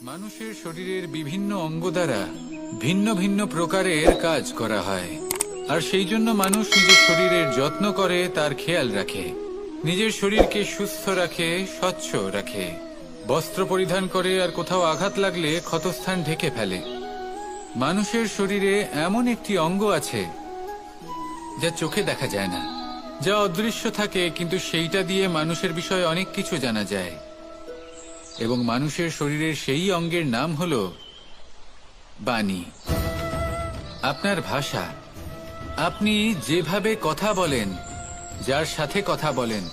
মানুষের শরীরের বিভিন্ন অঙ্গ দ্বারা ভিন্ন ভিন্ন প্রকারের কাজ করা হয়, আর সেই জন্য মানুষ নিজের শরীরের যত্ন করে, তার খেয়াল রাখে, নিজের শরীরকে সুস্থ রাখে, স্বচ্ছ রাখে, বস্ত্র পরিধান করে, আর কোথাও আঘাত লাগলে ক্ষতস্থান ঢেকে ফেলে। মানুষের শরীরে এমন একটি অঙ্গ আছে যা চোখে দেখা যায় না, যা অদৃশ্য থাকে, কিন্তু সেইটা দিয়ে মানুষের বিষয়ে অনেক কিছু জানা যায়। এবং মানুষের শরীরের সেই অঙ্গের নাম হল বাণী, আপনার ভাষা। আপনি যেভাবে কথা বলেন, যার সাথে কথা বলেন,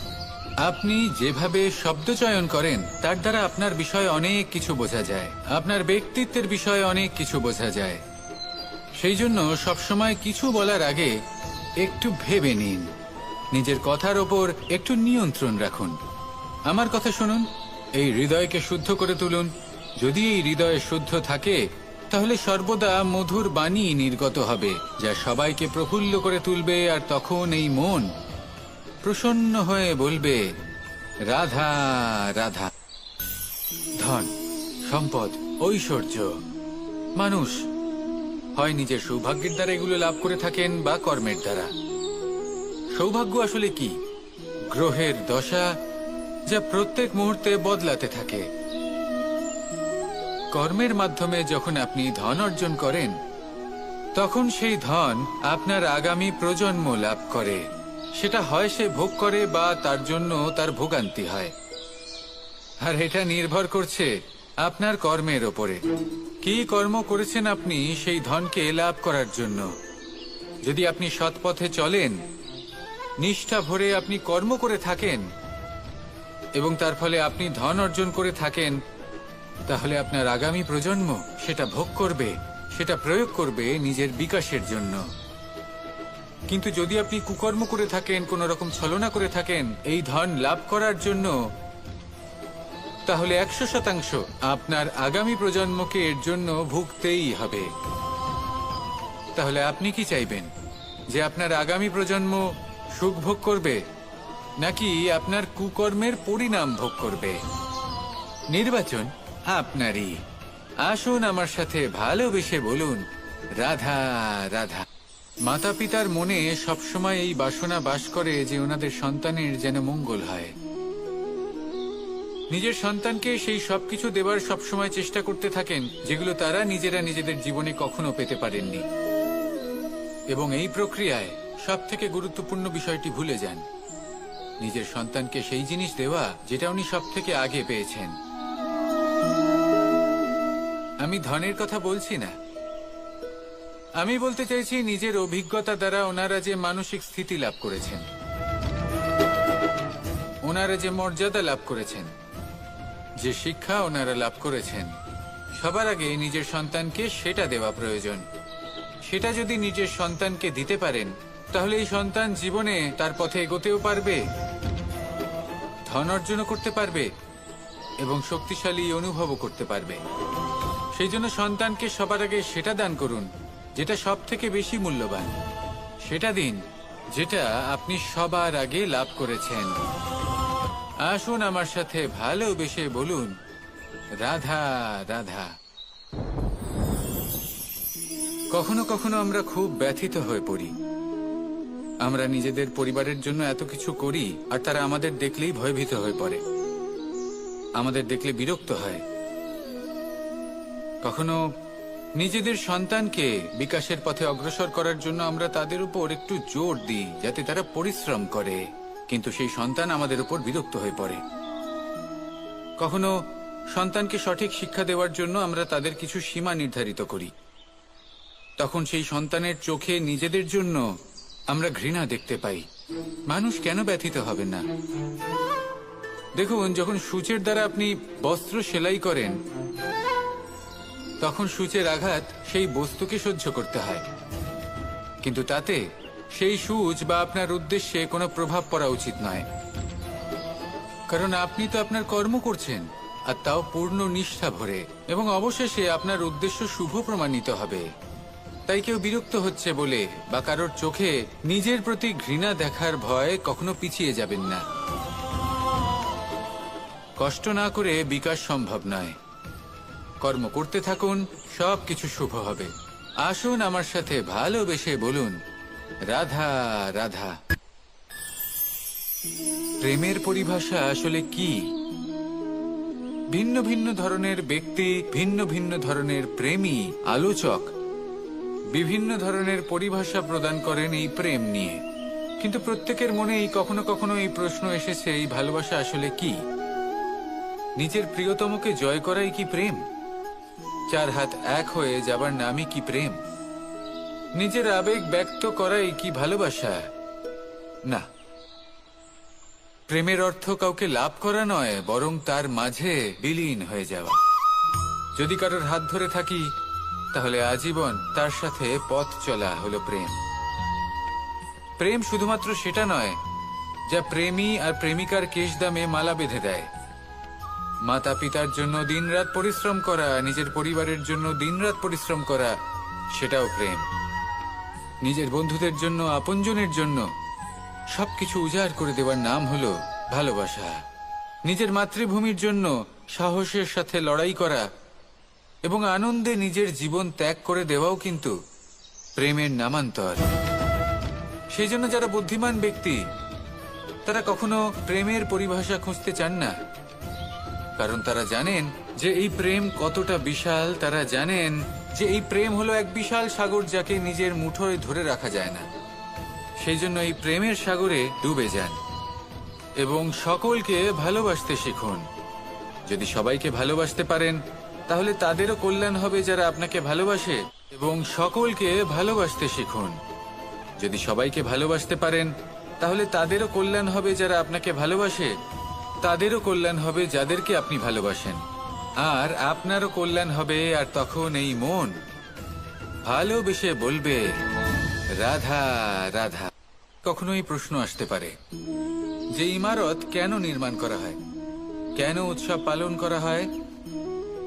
আপনি যেভাবে শব্দ চয়ন করেন, তার দ্বারা আপনার বিষয়ে অনেক কিছু বোঝা যায়, আপনার ব্যক্তিত্বের বিষয়ে অনেক কিছু বোঝা যায়। সেই জন্য সবসময় কিছু বলার আগে একটু ভেবে নিন, নিজের কথার ওপর একটু নিয়ন্ত্রণ রাখুন। আমার কথা শুনুন, এই হৃদয়কে শুদ্ধ করে তুলুন। যদি এই হৃদয় শুদ্ধ থাকে, তাহলে সর্বদা মধুর বাণী নির্গত হবে, যা সবাইকে প্রফুল্ল করে তুলবে, আর তখন এই মন প্রসন্ন হয়ে বলবে, রাধা রাধা। ধন, সম্পদ, ঐশ্বর্য, মানুষ হয় নিজের সৌভাগ্যের দ্বারা এগুলো লাভ করে থাকেন বা কর্মের দ্বারা। সৌভাগ্য আসলে কি? গ্রহের দশা, যা প্রত্যেক মুহূর্তে বদলাতে থাকে। কর্মের মাধ্যমে যখন আপনি ধন অর্জন করেন, তখন সেই ধন আপনার আগামী প্রজন্ম লাভ করে। সেটা হয় সে ভোগ করে বা তার জন্য তার ভোগান্তি হয়। আর এটা নির্ভর করছে আপনার কর্মের ওপরে। কি কর্ম করেছেন আপনি সেই ধনকে লাভ করার জন্য? যদি আপনি সৎ পথে চলেন, নিষ্ঠা ভরে আপনি কর্ম করে থাকেন, এবং তার ফলে আপনি ধন অর্জন করে থাকেন, তাহলে আপনার আগামী প্রজন্ম সেটা ভোগ করবে, সেটা প্রয়োগ করবে নিজের বিকাশের জন্য। কিন্তু যদি আপনি কুকর্ম করে থাকেন, কোন রকম ছলনা করে থাকেন এই ধন লাভ করার জন্য, তাহলে 100% আপনার আগামী প্রজন্মকে এর জন্য ভুগতেই হবে। তাহলে আপনি কি চাইবেন? যে আপনার আগামী প্রজন্ম সুখ ভোগ করবে, নাকি আপনার কুকর্মের পরিণাম ভোগ করবে? নির্বাচন আপনারই। আসুন আমার সাথে ভালোবেসে বলুন, রাধা রাধা। মাতা পিতার মনে সবসময় এই বাসনা বাস করে যে ওনাদের সন্তানের যেন মঙ্গল হয়। নিজের সন্তানকে সেই সবকিছু দেবার সবসময় চেষ্টা করতে থাকেন যেগুলো তারা নিজেরা নিজেদের জীবনে কখনো পেতে পারেননি। এবং এই প্রক্রিয়ায় সব থেকে গুরুত্বপূর্ণ বিষয়টি ভুলে যান, নিজের সন্তানকে সেই জিনিস দেওয়া যেটা উনি সব থেকে আগে পেয়েছেন। আমি ধনের কথা বলছি না, আমি বলতে চাইছি নিজের অভিজ্ঞতা দ্বারা ওনারা যে মানসিক স্থিতি লাভ করেছেন, ওনারা যে মর্যাদা লাভ করেছেন, যে শিক্ষা ওনারা লাভ করেছেন, সবার আগে নিজের সন্তানকে সেটা দেওয়া প্রয়োজন। সেটা যদি নিজের সন্তানকে দিতে পারেন, তাহলে এই সন্তান জীবনে তার পথে এগোতেও পারবে, ধন অর্জনও করতে পারবে, এবং শক্তিশালী অনুভবও করতে পারবে। সেই জন্য সন্তানকে সবার আগে সেটা দান করুন যেটা সব থেকে বেশি মূল্যবান। সেটা দিন যেটা আপনি সবার আগে লাভ করেছেন। আসুন আমার সাথে ভালোবেসে বলুন, রাধা রাধা। কখনো কখনো আমরা খুব ব্যথিত হয়ে পড়ি। আমরা নিজেদের পরিবারের জন্য এত কিছু করি, আর তারা আমাদের দেখলেই ভয়ভীত হয়ে পড়ে, আমাদের দেখলে বিরক্ত হয়। কখনো নিজেদের সন্তানকে বিকাশের পথে অগ্রসর করার জন্য আমরা তাদের উপর একটু জোর দিই যাতে তারা পরিশ্রম করে, কিন্তু সেই সন্তান আমাদের উপর বিরক্ত হয়ে পড়ে। কখনো সন্তানকে সঠিক শিক্ষা দেওয়ার জন্য আমরা তাদের কিছু সীমা নির্ধারিত করি, তখন সেই সন্তানের চোখে নিজেদের জন্য আমরা ঘৃণা দেখতে পাই। মানুষ কেন ব্যথিত হবেন না? দেখুন, যখন সূচের দ্বারা আপনি বস্ত্র সেলাই করেন, তখন সূচের আঘাত সেই বস্তুকে সহ্য করতে হয়, কিন্তু তাতে সেই সূচ বা আপনার উদ্দেশ্যে কোনো প্রভাব পড়া উচিত নয়, কারণ আপনি তো আপনার কর্ম করছেন, আর তাও পূর্ণ নিষ্ঠা ভরে, এবং অবশেষে আপনার উদ্দেশ্য শুভ প্রমাণিত হবে। তাই কেউ বিরক্ত হচ্ছে বলে বা কারোর চোখে নিজের প্রতি ঘৃণা দেখার ভয় কখনো পিছিয়ে যাবেন না। কষ্ট না করে বিকাশ সম্ভব নয়। কর্ম করতে থাকুন, সবকিছু শুভ হবে। আসুন আমার সাথে ভালোবেসে বলুন, রাধা রাধা। প্রেমের পরিভাষা আসলে কি? ভিন্ন ভিন্ন ধরনের ব্যক্তি, ভিন্ন ভিন্ন ধরনের প্রেমী, আলোচক বিভিন্ন ধরনের পরিভাষা প্রদান করেন এই প্রেম নিয়ে। কিন্তু প্রত্যেকের মনেই কখনো কখনো এই প্রশ্ন এসেছে, এই ভালোবাসা আসলে কি? নিজের প্রিয়তমকে জয় করাই কি প্রেম? চার হাত এক হয়ে যাবার নামই কি প্রেম? নিজের আবেগ ব্যক্ত করাই কি ভালোবাসা? না, প্রেমের অর্থ কাউকে লাভ করা নয়, বরং তার মাঝে বিলীন হয়ে যাওয়া। যদি কারোর হাত ধরে থাকি, তাহলে আজীবন তার সাথে পথ চলা হলো প্রেম। প্রেম শুধুমাত্র সেটা নয় যা প্রেমী আর প্রেমিকার কেশদামে মালা বেঁধে দেয়। মাতা পিতার জন্য দিনরাত পরিশ্রম করা, নিজের পরিবারের জন্য দিনরাত পরিশ্রম করা, সেটাও প্রেম। নিজের বন্ধুদের জন্য, আপনজনের জন্য সবকিছু উজাড় করে দেওয়ার নাম হলো ভালোবাসা। নিজের মাতৃভূমির জন্য সাহসের সাথে লড়াই করা এবং আনন্দে নিজের জীবন ত্যাগ করে দেওয়াও কিন্তু প্রেমের নামান্তর। সেই জন্য যারা বুদ্ধিমান ব্যক্তি, তারা কখনো প্রেমের পরিভাষা খুঁজতে চান না, কারণ তারা জানেন যে এই প্রেম কতটা বিশাল। তারা জানেন যে এই প্রেম হলো এক বিশাল সাগর, যাকে নিজের মুঠোয় ধরে রাখা যায় না। সেই জন্য এই প্রেমের সাগরে ডুবে যান এবং সকলকে ভালোবাসতে শিখুন। যদি সবাইকে ভালোবাসতে পারেন, তাহলে তাদেরও কল্যাণ হবে যারা আপনাকে ভালোবাসে, এবং সকলকে ভালোবাসতে শিখুন। যদি সবাইকে ভালোবাসতে পারেন, তাহলে তাদেরও কল্যাণ হবে যারা আপনাকে ভালোবাসে, তাদেরও কল্যাণ হবে যাদেরকে আপনি ভালোবাসেন, আর আপনারও কল্যাণ হবে। আর তখন এই মন ভালোবেসে বলবে, রাধা রাধা। কখনো এই প্রশ্ন আসতে পারে যে ইমারত কেন নির্মাণ করা হয়, কেন উৎসব পালন করা হয়,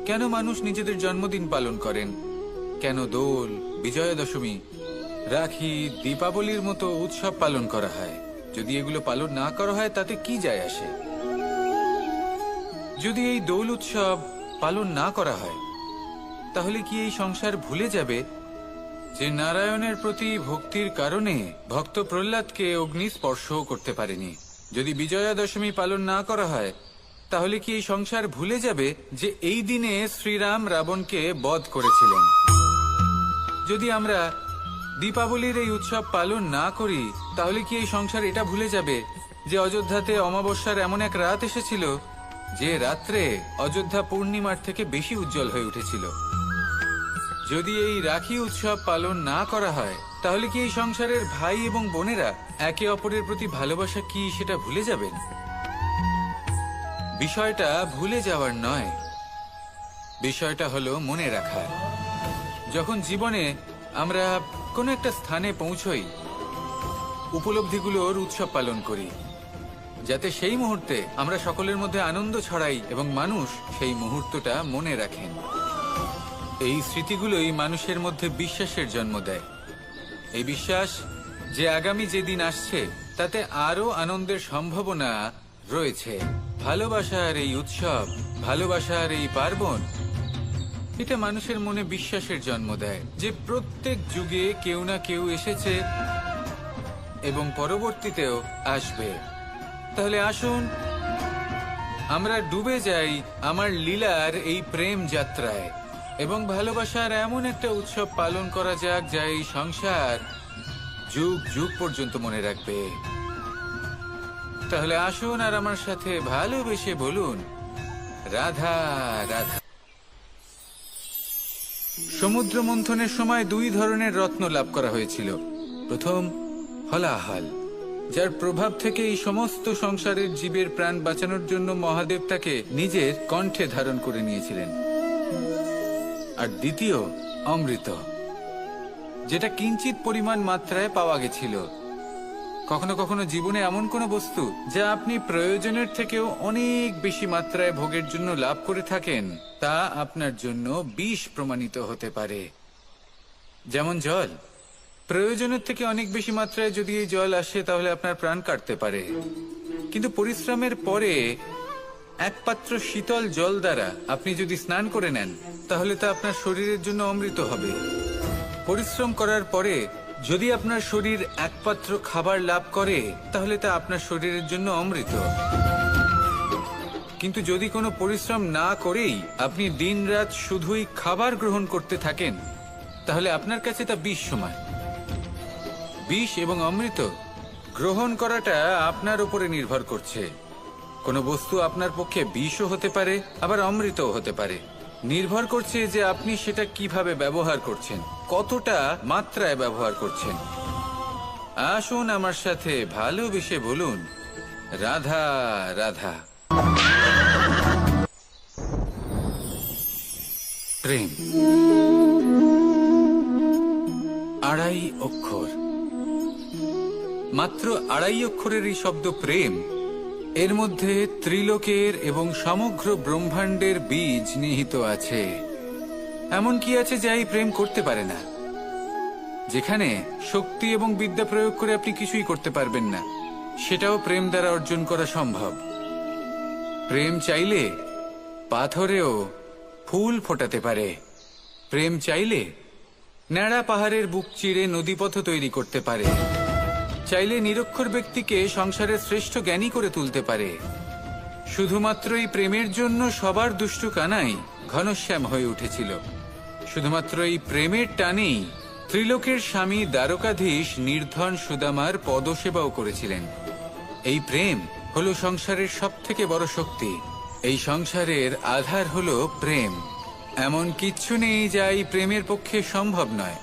কেন মানুষ নিজেদের জন্মদিন পালন করেন, কেন দোল, বিজয়া দশমী, রাখি, দীপাবলির মতো উৎসব পালন করা হয়? যদি এগুলো পালন না করা হয়, তাতে কি যায় আসে? যদি এই দোল উৎসব পালন না করা হয়, তাহলে কি এই সংসার ভুলে যাবে যে নারায়ণের প্রতি ভক্তির কারণে ভক্ত প্রহ্লাদকে অগ্নি স্পর্শও করতে পারেনি? যদি বিজয়া দশমী পালন না করা হয়, তাহলে কি এই সংসার ভুলে যাবে যে এই দিনে শ্রীরাম রাবণকে বধ করেছিলেন? যদি আমরা দীপাবলির এই উৎসব পালন না করি, তাহলে কি এই সংসার এটা ভুলে যাবে যে অযোধ্যাতে অমাবস্যার এমন এক রাত এসেছিল যে রাত্রে অযোধ্যা পূর্ণিমার থেকে বেশি উজ্জ্বল হয়ে উঠেছিল? যদি এই রাখি উৎসব পালন না করা হয়, তাহলে কি এই সংসারের ভাই এবং বোনেরা একে অপরের প্রতি ভালোবাসা কি সেটা ভুলে যাবেন? বিষয়টা ভুলে যাওয়ার নয়, বিষয়টা হলো মনে রাখার। যখন জীবনে আমরা কোনো একটা স্থানে পৌঁছই, উপলব্ধিগুলোর উৎসব পালন করি, যাতে সেই মুহূর্তে আমরা সকলের মধ্যে আনন্দ ছড়াই এবং মানুষ সেই মুহূর্তটা মনে রাখেন। এই স্মৃতিগুলোই মানুষের মধ্যে বিশ্বাসের জন্ম দেয়। এই বিশ্বাস যে আগামী যে দিন আসছে, তাতে আরো আনন্দের সম্ভাবনা রয়েছে। ভালোবাসার এই উৎসব, ভালোবাসার এই পার্বণ, এটা মানুষের মনে বিশ্বাসের জন্ম দেয় যে প্রত্যেক যুগে কেউ না কেউ এসেছে এবং পরবর্তীতেও আসবে। তাহলে আসুন আমরা ডুবে যাই আমার লীলার এই প্রেম যাত্রায় এবং ভালোবাসার এমন একটা উৎসব পালন করা যাক যা এই সংসার যুগ যুগ পর্যন্ত মনে রাখবে। তাহলে আসুন আর আমার সাথে ভালোবেসে বলুন, রাধা রাধা। সমুদ্র মন্থনের সময় দুই ধরনের রত্ন লাভ করা হয়েছিল। প্রথম হলাহল, যার প্রভাব থেকে এই সমস্ত সংসারের জীবের প্রাণ বাঁচানোর জন্য মহাদেব তাকে নিজের কণ্ঠে ধারণ করে নিয়েছিলেন। আর দ্বিতীয় অমৃত, যেটা কিঞ্চিত পরিমাণ মাত্রায় পাওয়া গেছিল। কখনো কখনো জীবনে এমন কোনো বস্তু যা আপনি প্রয়োজনের থেকেও অনেক বেশি মাত্রায় ভোগের জন্য লাভ করে থাকেন, তা আপনার জন্য বিষ প্রমাণিত হতে পারে। যেমন জল, প্রয়োজনের থেকে অনেক বেশি মাত্রায় যদি এই জল আসে, তাহলে আপনার প্রাণ কাটতে পারে। কিন্তু পরিশ্রমের পরে এক পাত্র শীতল জল দ্বারা আপনি যদি স্নান করে নেন তাহলে তা আপনার শরীরের জন্য অমৃত হবে। পরিশ্রম করার পরে যদি আপনার শরীর এক পাত্র খাবার লাভ করে তাহলে তা আপনার শরীরের জন্য অমৃত। কিন্তু যদি কোনো পরিশ্রম না করেই আপনি দিনরাত শুধুই খাবার গ্রহণ করতে থাকেন তাহলে আপনার কাছে তা বিষ সমান। বিষ এবং অমৃত গ্রহণ করাটা আপনার উপরে নির্ভর করছে। কোনো বস্তু আপনার পক্ষে বিষও হতে পারে, আবার অমৃতও হতে পারে। নির্ভর করছে যে আপনি সেটা কিভাবে ব্যবহার করছেন, কতটা মাত্রায় ব্যবহার করছেন। আসুন আমার সাথে ভালোবেসে বলুন, রাধা রাধা। প্রেম, আড়াই অক্ষর, মাত্র আড়াই অক্ষরের এই শব্দ প্রেম, এর মধ্যে ত্রিলোকের এবং সমগ্র ব্রহ্মাণ্ডের বীজ নিহিত আছে। এমন কি আছে যা এই প্রেম করতে পারে না? যেখানে শক্তি এবং বিদ্যা প্রয়োগ করে আপনি কিছুই করতে পারবেন না, সেটাও প্রেম দ্বারা অর্জন করা সম্ভব। প্রেম চাইলে পাথরেও ফুল ফোটাতে পারে। প্রেম চাইলে ন্যাড়া পাহাড়ের বুক চিরে নদীপথ তৈরি করতে পারে। চাইলে নিরক্ষর ব্যক্তিকে সংসারের শ্রেষ্ঠ জ্ঞানী করে তুলতে পারে। শুধুমাত্র এই প্রেমের জন্য সবার দুষ্টু কানাই ঘনশ্যাম হয়ে উঠেছিল। শুধুমাত্র এই প্রেমের টানেই ত্রিলোকের স্বামী দ্বারকাধীশ নির্ধন সুদামার পদসেবাও করেছিলেন। এই প্রেম হলো সংসারের সবথেকে বড় শক্তি। এই সংসারের আধার হলো প্রেম। এমন কিচ্ছু নেই যা এই প্রেমের পক্ষে সম্ভব নয়।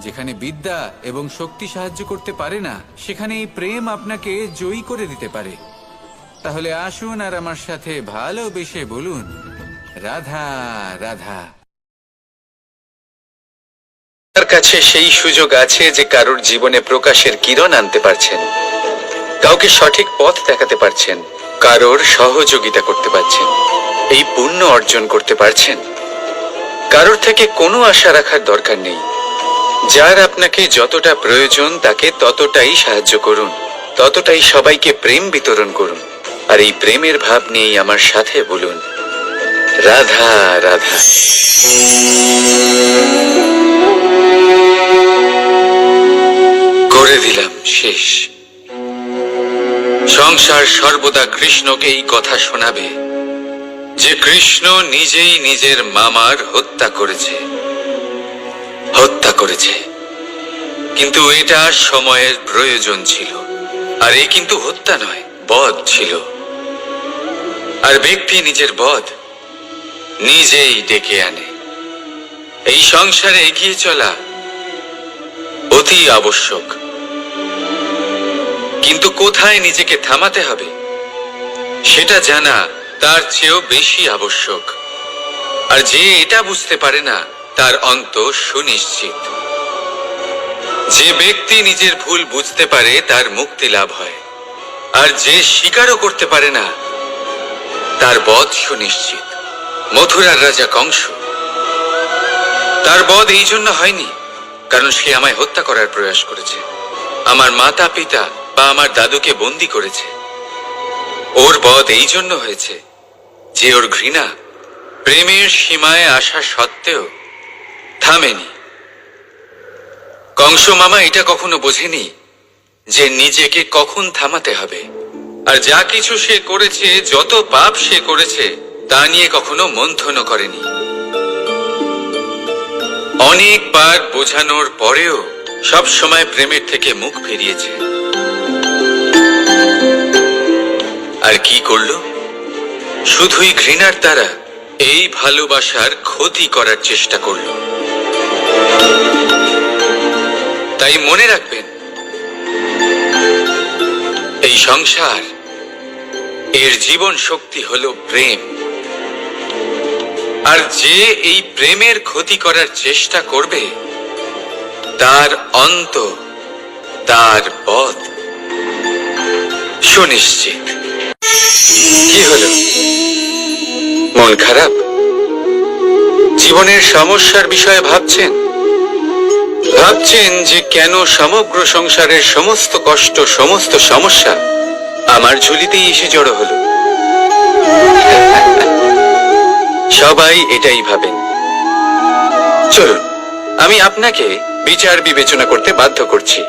যেখানে বিদ্যা এবং শক্তি সাহায্য করতে পারে না, সেখানে এই প্রেম আপনাকে জয়ী করে দিতে পারে। তাহলে আসুন আর আমার সাথে ভালোবেসে বলুন, রাধা রাধা। তার কাছে সেই সুযোগ আছে যে কারোর জীবনে প্রকাশের কিরণ আনতে পারছেন, কাউকে সঠিক পথ দেখাতে পারছেন, কারোর সহযোগিতা করতে পারছেন, এই পুণ্য অর্জন করতে পারছেন। কারোর থেকে কোনো আশা রাখার দরকার নেই। যার আপনাকে যতটা প্রয়োজন তাকে ততটাই সাহায্য করুন, ততটাই সবাইকে প্রেম বিতরণ করুন। আর এই প্রেমের ভাব নিয়েই আমার সাথে বলুন, রাধা রাধা। করে দিলাম শেষ। সংসার সর্বদা কৃষ্ণকে এই কথা শোনাবে যে কৃষ্ণ নিজেই নিজের মামার হত্যা করেছে। কিন্তু এটা সময়ের প্রয়োজন ছিল। আর এই কিন্তু হত্যা নয়, বধ ছিল। আর ব্যক্তি নিজের বধ নিজেই ডেকে আনে। এই সংসারে এগিয়ে চলা অতি আবশ্যক, কিন্তু কোথায় নিজেকে থামাতে হবে সেটা জানা তার চেয়েও বেশি আবশ্যক। আর যে এটা বুঝতে পারে না তার অন্ত সুনিশ্চিত। যে ব্যক্তি নিজের ভুল বুঝতে পারে তার মুক্তি লাভ হয়। আর যে স্বীকারও করতে পারে না তার বধ সুনিশ্চিত। মথুরার রাজা কংস, তার বধ এই জন্য হয়নি কারণ সে আমায় হত্যা করার প্রয়াস করেছে, আমার মাতা পিতা বা আমার দাদুকে বন্দী করেছে। ওর বধ এই জন্য হয়েছে যে ওর ঘৃণা প্রেমের সীমায় আসা সত্ত্বেও থামেনি। কংস মামা এটা কখনো বোঝেনি যে নিজেকে কখন থামাতে হবে। আর যা কিছু সে করেছে, যত পাপ সে করেছে, তা নিয়ে কখনো মন্থনও করেনি। অনেকবার বোঝানোর পরেও সব সময় প্রেমের থেকে মুখ ফিরিয়েছে। আর কি করল? শুধুই ঘৃণার দ্বারা এই ভালোবাসার ক্ষতি করার চেষ্টা করল। তাই মনে রাখবেন, এই সংসার, এর জীবন শক্তি হলো প্রেম। আর যে এই প্রেমের ক্ষতি করার চেষ্টা করবে তার অন্ত, তার বধ সুনিশ্চিত। কি হলো? মন খারাপ? জীবনের সমস্যার বিষয়ে ভাবছেন যে কেন সমগ্র সংসারের সমস্ত কষ্ট, সমস্ত সমস্যা আমার ঝুলিতেই এসে জড়ো হলো। সবাই এটাই ভাবেন। চলুন, আমি আপনাকে বিচার বিবেচনা করতে বাধ্য করছি।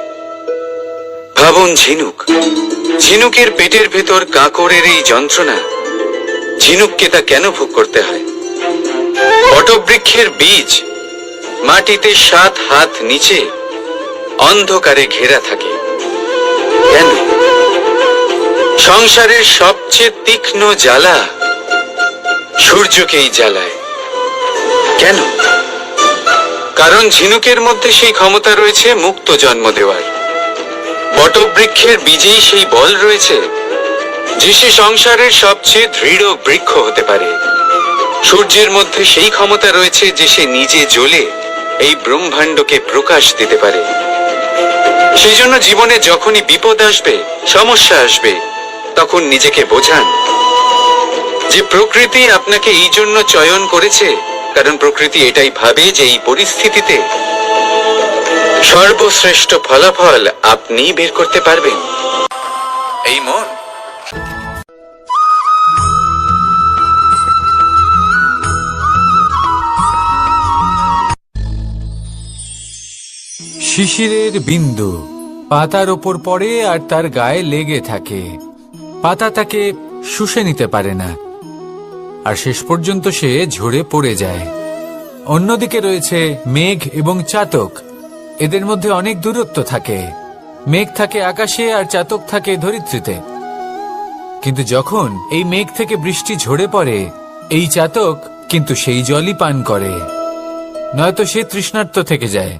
ভাবুন ঝিনুকের পেটের ভেতর কাঁকড়ের এই যন্ত্রণা, ঝিনুককে তা কেন ভোগ করতে হয়? বটবৃক্ষের বীজ মাটিতে 7 হাত নিচে অন্ধকারে ঘেরা থাকে কেন? সংসারের সবচেয়ে তীক্ষ্ণ জ্বালা সূর্যকেই জ্বালায় কেন? কারণ ঝিনুকের মধ্যে সেই ক্ষমতা রয়েছে মুক্ত জন্ম দেওয়ার। বটবৃক্ষের বীজেই সেই বল রয়েছে যে সে সংসারের সবচেয়ে দৃঢ় বৃক্ষ হতে পারে। সূর্যের মধ্যে সেই ক্ষমতা রয়েছে যে সে নিজে জ্বলে এই ব্রহ্মাণ্ডকে প্রকাশ দিতে পারে। সেই জন্য জীবনে যখনই বিপদ আসবে, সমস্যা আসবে, তখন নিজেকে বোঝান যে প্রকৃতি আপনাকে এই জন্য চয়ন করেছে, কারণ প্রকৃতি এটাই ভাবে যে এই পরিস্থিতিতে সর্বশ্রেষ্ঠ ফলাফল আপনি বের করতে পারবেন। এই মন শিশিরের বিন্দু পাতার ওপর পড়ে আর তার গায়ে লেগে থাকে। পাতা তাকে শুষে নিতে পারে না, আর শেষ পর্যন্ত সে ঝরে পড়ে যায়। অন্যদিকে রয়েছে মেঘ এবং চাতক। এদের মধ্যে অনেক দূরত্ব থাকে। মেঘ থাকে আকাশে আর চাতক থাকে ধরিত্রীতে। কিন্তু যখন এই মেঘ থেকে বৃষ্টি ঝরে পড়ে, এই চাতক কিন্তু সেই জলই পান করে, নয়তো সে তৃষ্ণার্ত থেকে যায়।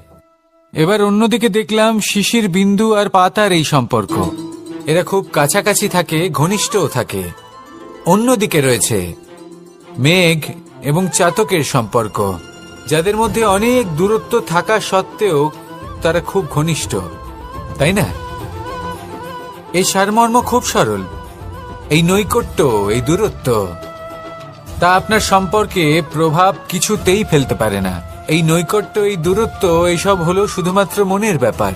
এবার অন্যদিকে দেখলাম শিশির বিন্দু আর পাতার এই সম্পর্ক। এরা খুব কাছাকাছি থাকে, ঘনিষ্ঠও থাকে। অন্যদিকে রয়েছে মেঘ এবং চাতকের সম্পর্ক, যাদের মধ্যে অনেক দূরত্ব থাকা সত্ত্বেও তারা খুব ঘনিষ্ঠ, তাই না? এই সারমর্ম খুব সরল। এই নৈকট্য, এই দূরত্ব, তা আপনার সম্পর্কে প্রভাব কিছুতেই ফেলতে পারে না। এই নৈকট্য, এই দূরত্ব, এইসব হলো শুধুমাত্র মনের ব্যাপার।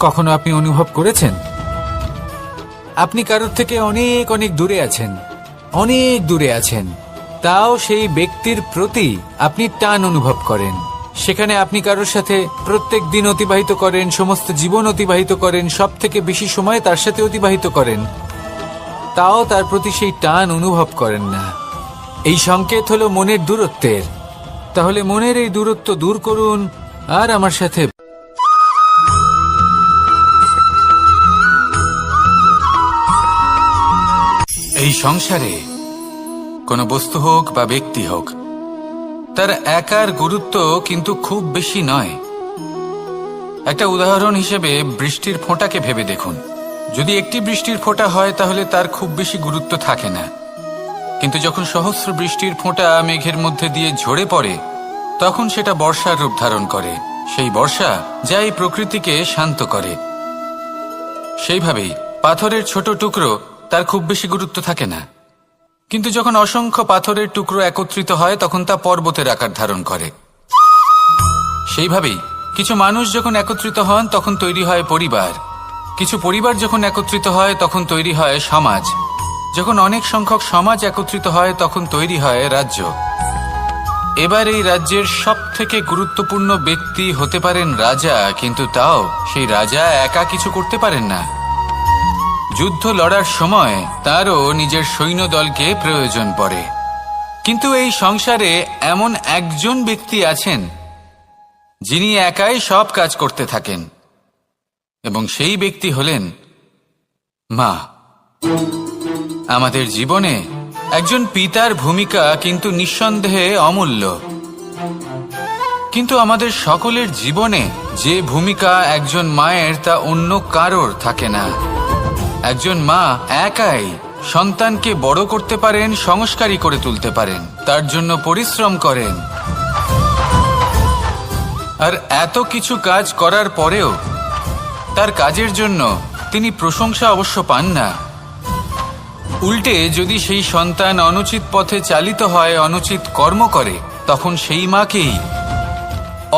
কখনো আপনি অনুভব করেছেন আপনি কারোর থেকে অনেক অনেক দূরে আছেন, অনেক দূরে আছেন, তাও সেই ব্যক্তির প্রতি আপনি টান অনুভব করেন। সেখানে আপনি কারোর সাথে প্রত্যেক দিন অতিবাহিত করেন, সমস্ত জীবন অতিবাহিত করেন, সব থেকে বেশি সময় তার সাথে অতিবাহিত করেন, তাও তার প্রতি সেই টান অনুভব করেন না। এই সংকেত হলো মনের দূরত্বের। তাহলে মনের এই দূরত্ব দূর করুন আর আমার সাথে এই সংসারে কোনো বস্তু হোক বা ব্যক্তি হোক, তার একার গুরুত্ব কিন্তু খুব বেশি নয়। একটা উদাহরণ হিসেবে বৃষ্টির ফোঁটাকে ভেবে দেখুন। যদি একটি বৃষ্টির ফোঁটা হয় তাহলে তার খুব বেশি গুরুত্ব থাকে না, কিন্তু যখন সহস্র বৃষ্টির ফোঁটা মেঘের মধ্যে দিয়ে ঝরে পড়ে, তখন সেটা বর্ষার রূপ ধারণ করে। সেই বর্ষা যা এই প্রকৃতিকে শান্ত করে। সেইভাবেই পাথরের ছোট টুকরো, তার খুব বেশি গুরুত্ব থাকে না, কিন্তু যখন অসংখ্য পাথরের টুকরো একত্রিত হয় তখন তা পর্বতের আকার ধারণ করে। সেইভাবেই কিছু মানুষ যখন একত্রিত হন তখন তৈরি হয় পরিবার। কিছু পরিবার যখন একত্রিত হয় তখন তৈরি হয় সমাজ। যখন অনেক সংখ্যক সমাজ একত্রিত হয় তখন তৈরি হয় রাজ্য। এবার এই রাজ্যের সব থেকে গুরুত্বপূর্ণ ব্যক্তি হতে পারেন রাজা, কিন্তু তাও সেই রাজা একা কিছু করতে পারেন না। যুদ্ধ লড়ার সময় তারও নিজের সৈন্যদলকে প্রয়োজন পড়ে। কিন্তু এই সংসারে এমন একজন ব্যক্তি আছেন যিনি একাই সব কাজ করতে থাকেন, এবং সেই ব্যক্তি হলেন মা। আমাদের জীবনে একজন পিতার ভূমিকা কিন্তু নিঃসন্দেহে অমূল্য, কিন্তু আমাদের সকলের জীবনে যে ভূমিকা একজন মায়ের তা অন্য কারোর থাকে না। একজন মা একাই সন্তানকে বড় করতে পারেন, সংস্কারী করে তুলতে পারেন, তার জন্য পরিশ্রম করেন। আর এত কিছু কাজ করার পরেও তার কাজের জন্য তিনি প্রশংসা অবশ্য পান না। উল্টে যদি সেই সন্তান অনুচিত পথে চালিত হয়, অনুচিত কর্ম করে, তখন সেই মাকেই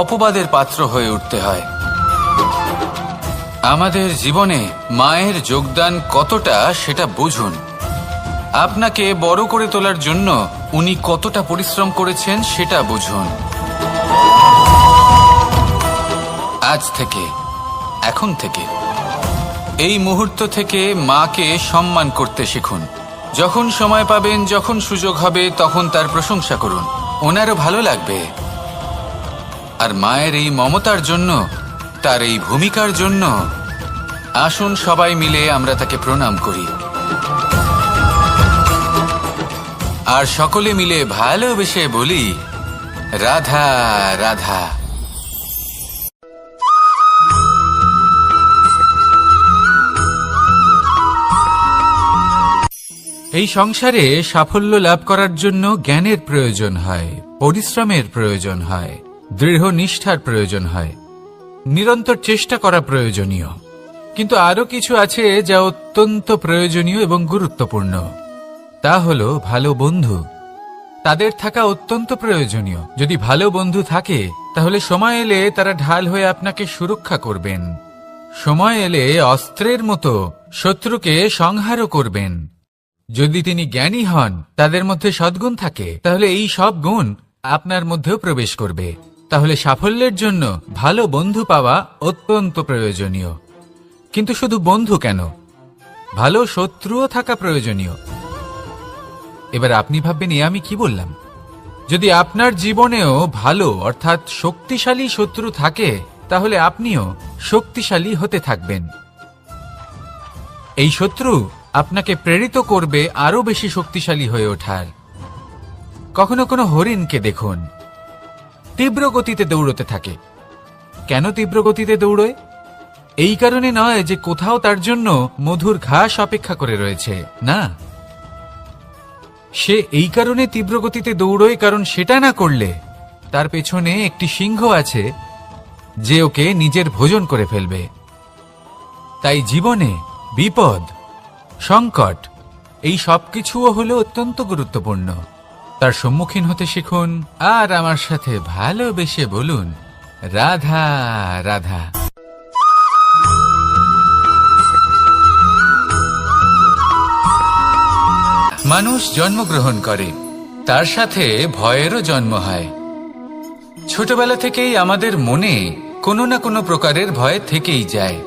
অপবাদের পাত্র হয়ে উঠতে হয়। আমাদের জীবনে মায়ের যোগদান কতটা সেটা বুঝুন। আপনাকে বড় করে তোলার জন্য উনি কতটা পরিশ্রম করেছেন সেটা বুঝুন। আজ থেকে, এখন থেকে, এই মুহূর্ত থেকে মাকে সম্মান করতে শিখুন। যখন সময় পাবেন, যখন সুযোগ হবে, তখন তার প্রশংসা করুন। ওনারও ভালো লাগবে। আর মায়ের এই মমতার জন্য, তার এই ভূমিকার জন্য আসুন সবাই মিলে আমরা তাকে প্রণাম করি আর সকলে মিলে ভালোবেসে বলি, রাধা রাধা। এই সংসারে সাফল্য লাভ করার জন্য জ্ঞানের প্রয়োজন হয়, পরিশ্রমের প্রয়োজন হয়, দৃঢ় নিষ্ঠার প্রয়োজন হয়, নিরন্তর চেষ্টা করা প্রয়োজনীয়। কিন্তু আরো কিছু আছে যা অত্যন্ত প্রয়োজনীয় এবং গুরুত্বপূর্ণ। তা হলো ভালো বন্ধু। তাদের থাকা অত্যন্ত প্রয়োজনীয়। যদি ভালো বন্ধু থাকে তাহলে সময় এলে তারা ঢাল হয়ে আপনাকে সুরক্ষা করবেন। সময় এলে অস্ত্রের মতো শত্রুকে সংহারও করবেন। যদি তিনি জ্ঞানী হন, তাদের মধ্যে সদ্গুণ থাকে, তাহলে এই সব গুণ আপনার মধ্যেও প্রবেশ করবে। তাহলে সাফল্যের জন্য ভালো বন্ধু পাওয়া অত্যন্ত প্রয়োজনীয়। কিন্তু শুধু বন্ধু কেন, ভালো শত্রুও থাকা প্রয়োজনীয়। এবার আপনি ভাববেন, আমি কি বললাম? যদি আপনার জীবনেও ভালো অর্থাৎ শক্তিশালী শত্রু থাকে, তাহলে আপনিও শক্তিশালী হতে থাকবেন। এই শত্রু আপনাকে প্রেরিত করবে আরো বেশি শক্তিশালী হয়ে ওঠার। কখনো কোনো হরিণকে দেখুন, তীব্র গতিতে দৌড়তে থাকে। কেন তীব্র গতিতে দৌড়য়? এই কারণে নয় যে কোথাও তার জন্য মধুর ঘাস অপেক্ষা করে রয়েছে, না। সে এই কারণে তীব্র গতিতে দৌড়য় কারণ সেটা না করলে তার পেছনে একটি সিংহ আছে যে ওকে নিজের ভোজন করে ফেলবে। তাই জীবনে বিপদ, সংকট, এই সবকিছুও হলো অত্যন্ত গুরুত্বপূর্ণ। তার সম্মুখীন হতে শিখুন আর আমার সাথে ভালোবেসে বলুন, রাধা রাধা। মানুষ জন্মগ্রহণ করে, তার সাথে ভয়েরও জন্ম হয়। ছোটবেলা থেকেই আমাদের মনে কোনো না কোনো প্রকারের ভয় থেকেই যায়।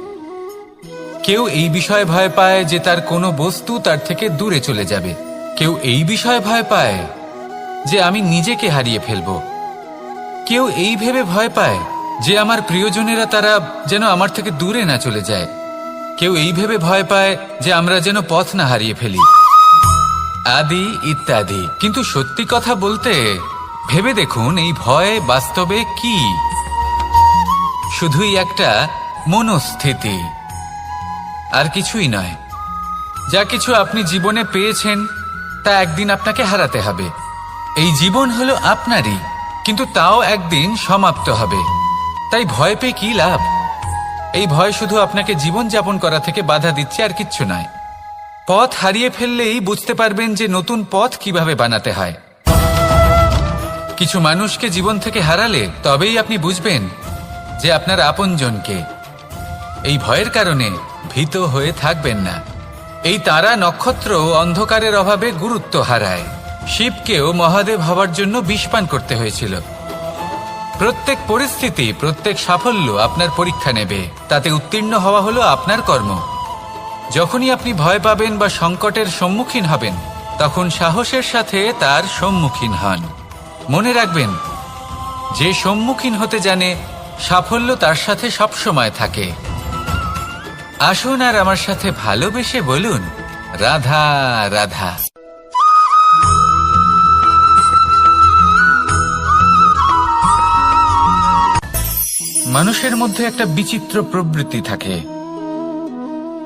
কেউ এই বিষয়ে ভয় পায় যে তার কোনো বস্তু তার থেকে দূরে চলে যাবে। কেউ এই বিষয়ে ভয় পায় যে আমি নিজেকে হারিয়ে ফেলব। কেউ এই ভেবে ভয় পায় যে আমার প্রিয়জনেরা তারা যেন আমার থেকে দূরে না চলে যায়। কেউ এই ভেবে ভয় পায় যে আমরা যেন পথ না হারিয়ে ফেলি, আদি ইত্যাদি। কিন্তু সত্যি কথা বলতে, ভেবে দেখুন এই ভয় বাস্তবে কি? শুধুই একটা মনস্থিতি, আর কিছুই নয়। যা কিছু আপনি জীবনে পেয়েছেন তা একদিন আপনাকে হারাতে হবে। এই জীবন হলো আপনারই, কিন্তু তাও একদিন সমাপ্ত হবে। তাই ভয় পেয়ে কি লাভ? এই ভয় শুধু আপনাকে জীবন যাপন করা থেকে বাধা দিচ্ছে, আর কিচ্ছু নয়। পথ হারিয়ে ফেললেই বুঝতে পারবেন যে নতুন পথ কিভাবে বানাতে হয়। কিছু মানুষকে জীবন থেকে হারালে তবেই আপনি বুঝবেন যে আপনার আপনজনকে। এই ভয়ের কারণে ভীত হয়ে থাকবেন না। এই তারা নক্ষত্র অন্ধকারের অভাবে গুরুত্ব হারায়। শিবকেও মহাদেব হওয়ার জন্য বিষ পান করতে হয়েছিল। প্রত্যেক পরিস্থিতি, প্রত্যেক সাফল্য আপনার পরীক্ষা নেবে। তাতে উত্তীর্ণ হওয়া হলো আপনার কর্ম। যখনই আপনি ভয় পাবেন বা সংকটের সম্মুখীন হবেন, তখন সাহসের সাথে তার সম্মুখীন হন। মনে রাখবেন, যে সম্মুখীন হতে জানে, সাফল্য তার সাথে সবসময় থাকে। আসুন আর আমার সাথে ভালোবেসে বলুন, রাধা রাধা। মানুষের মধ্যে একটা বিচিত্র প্রবৃত্তি থাকে।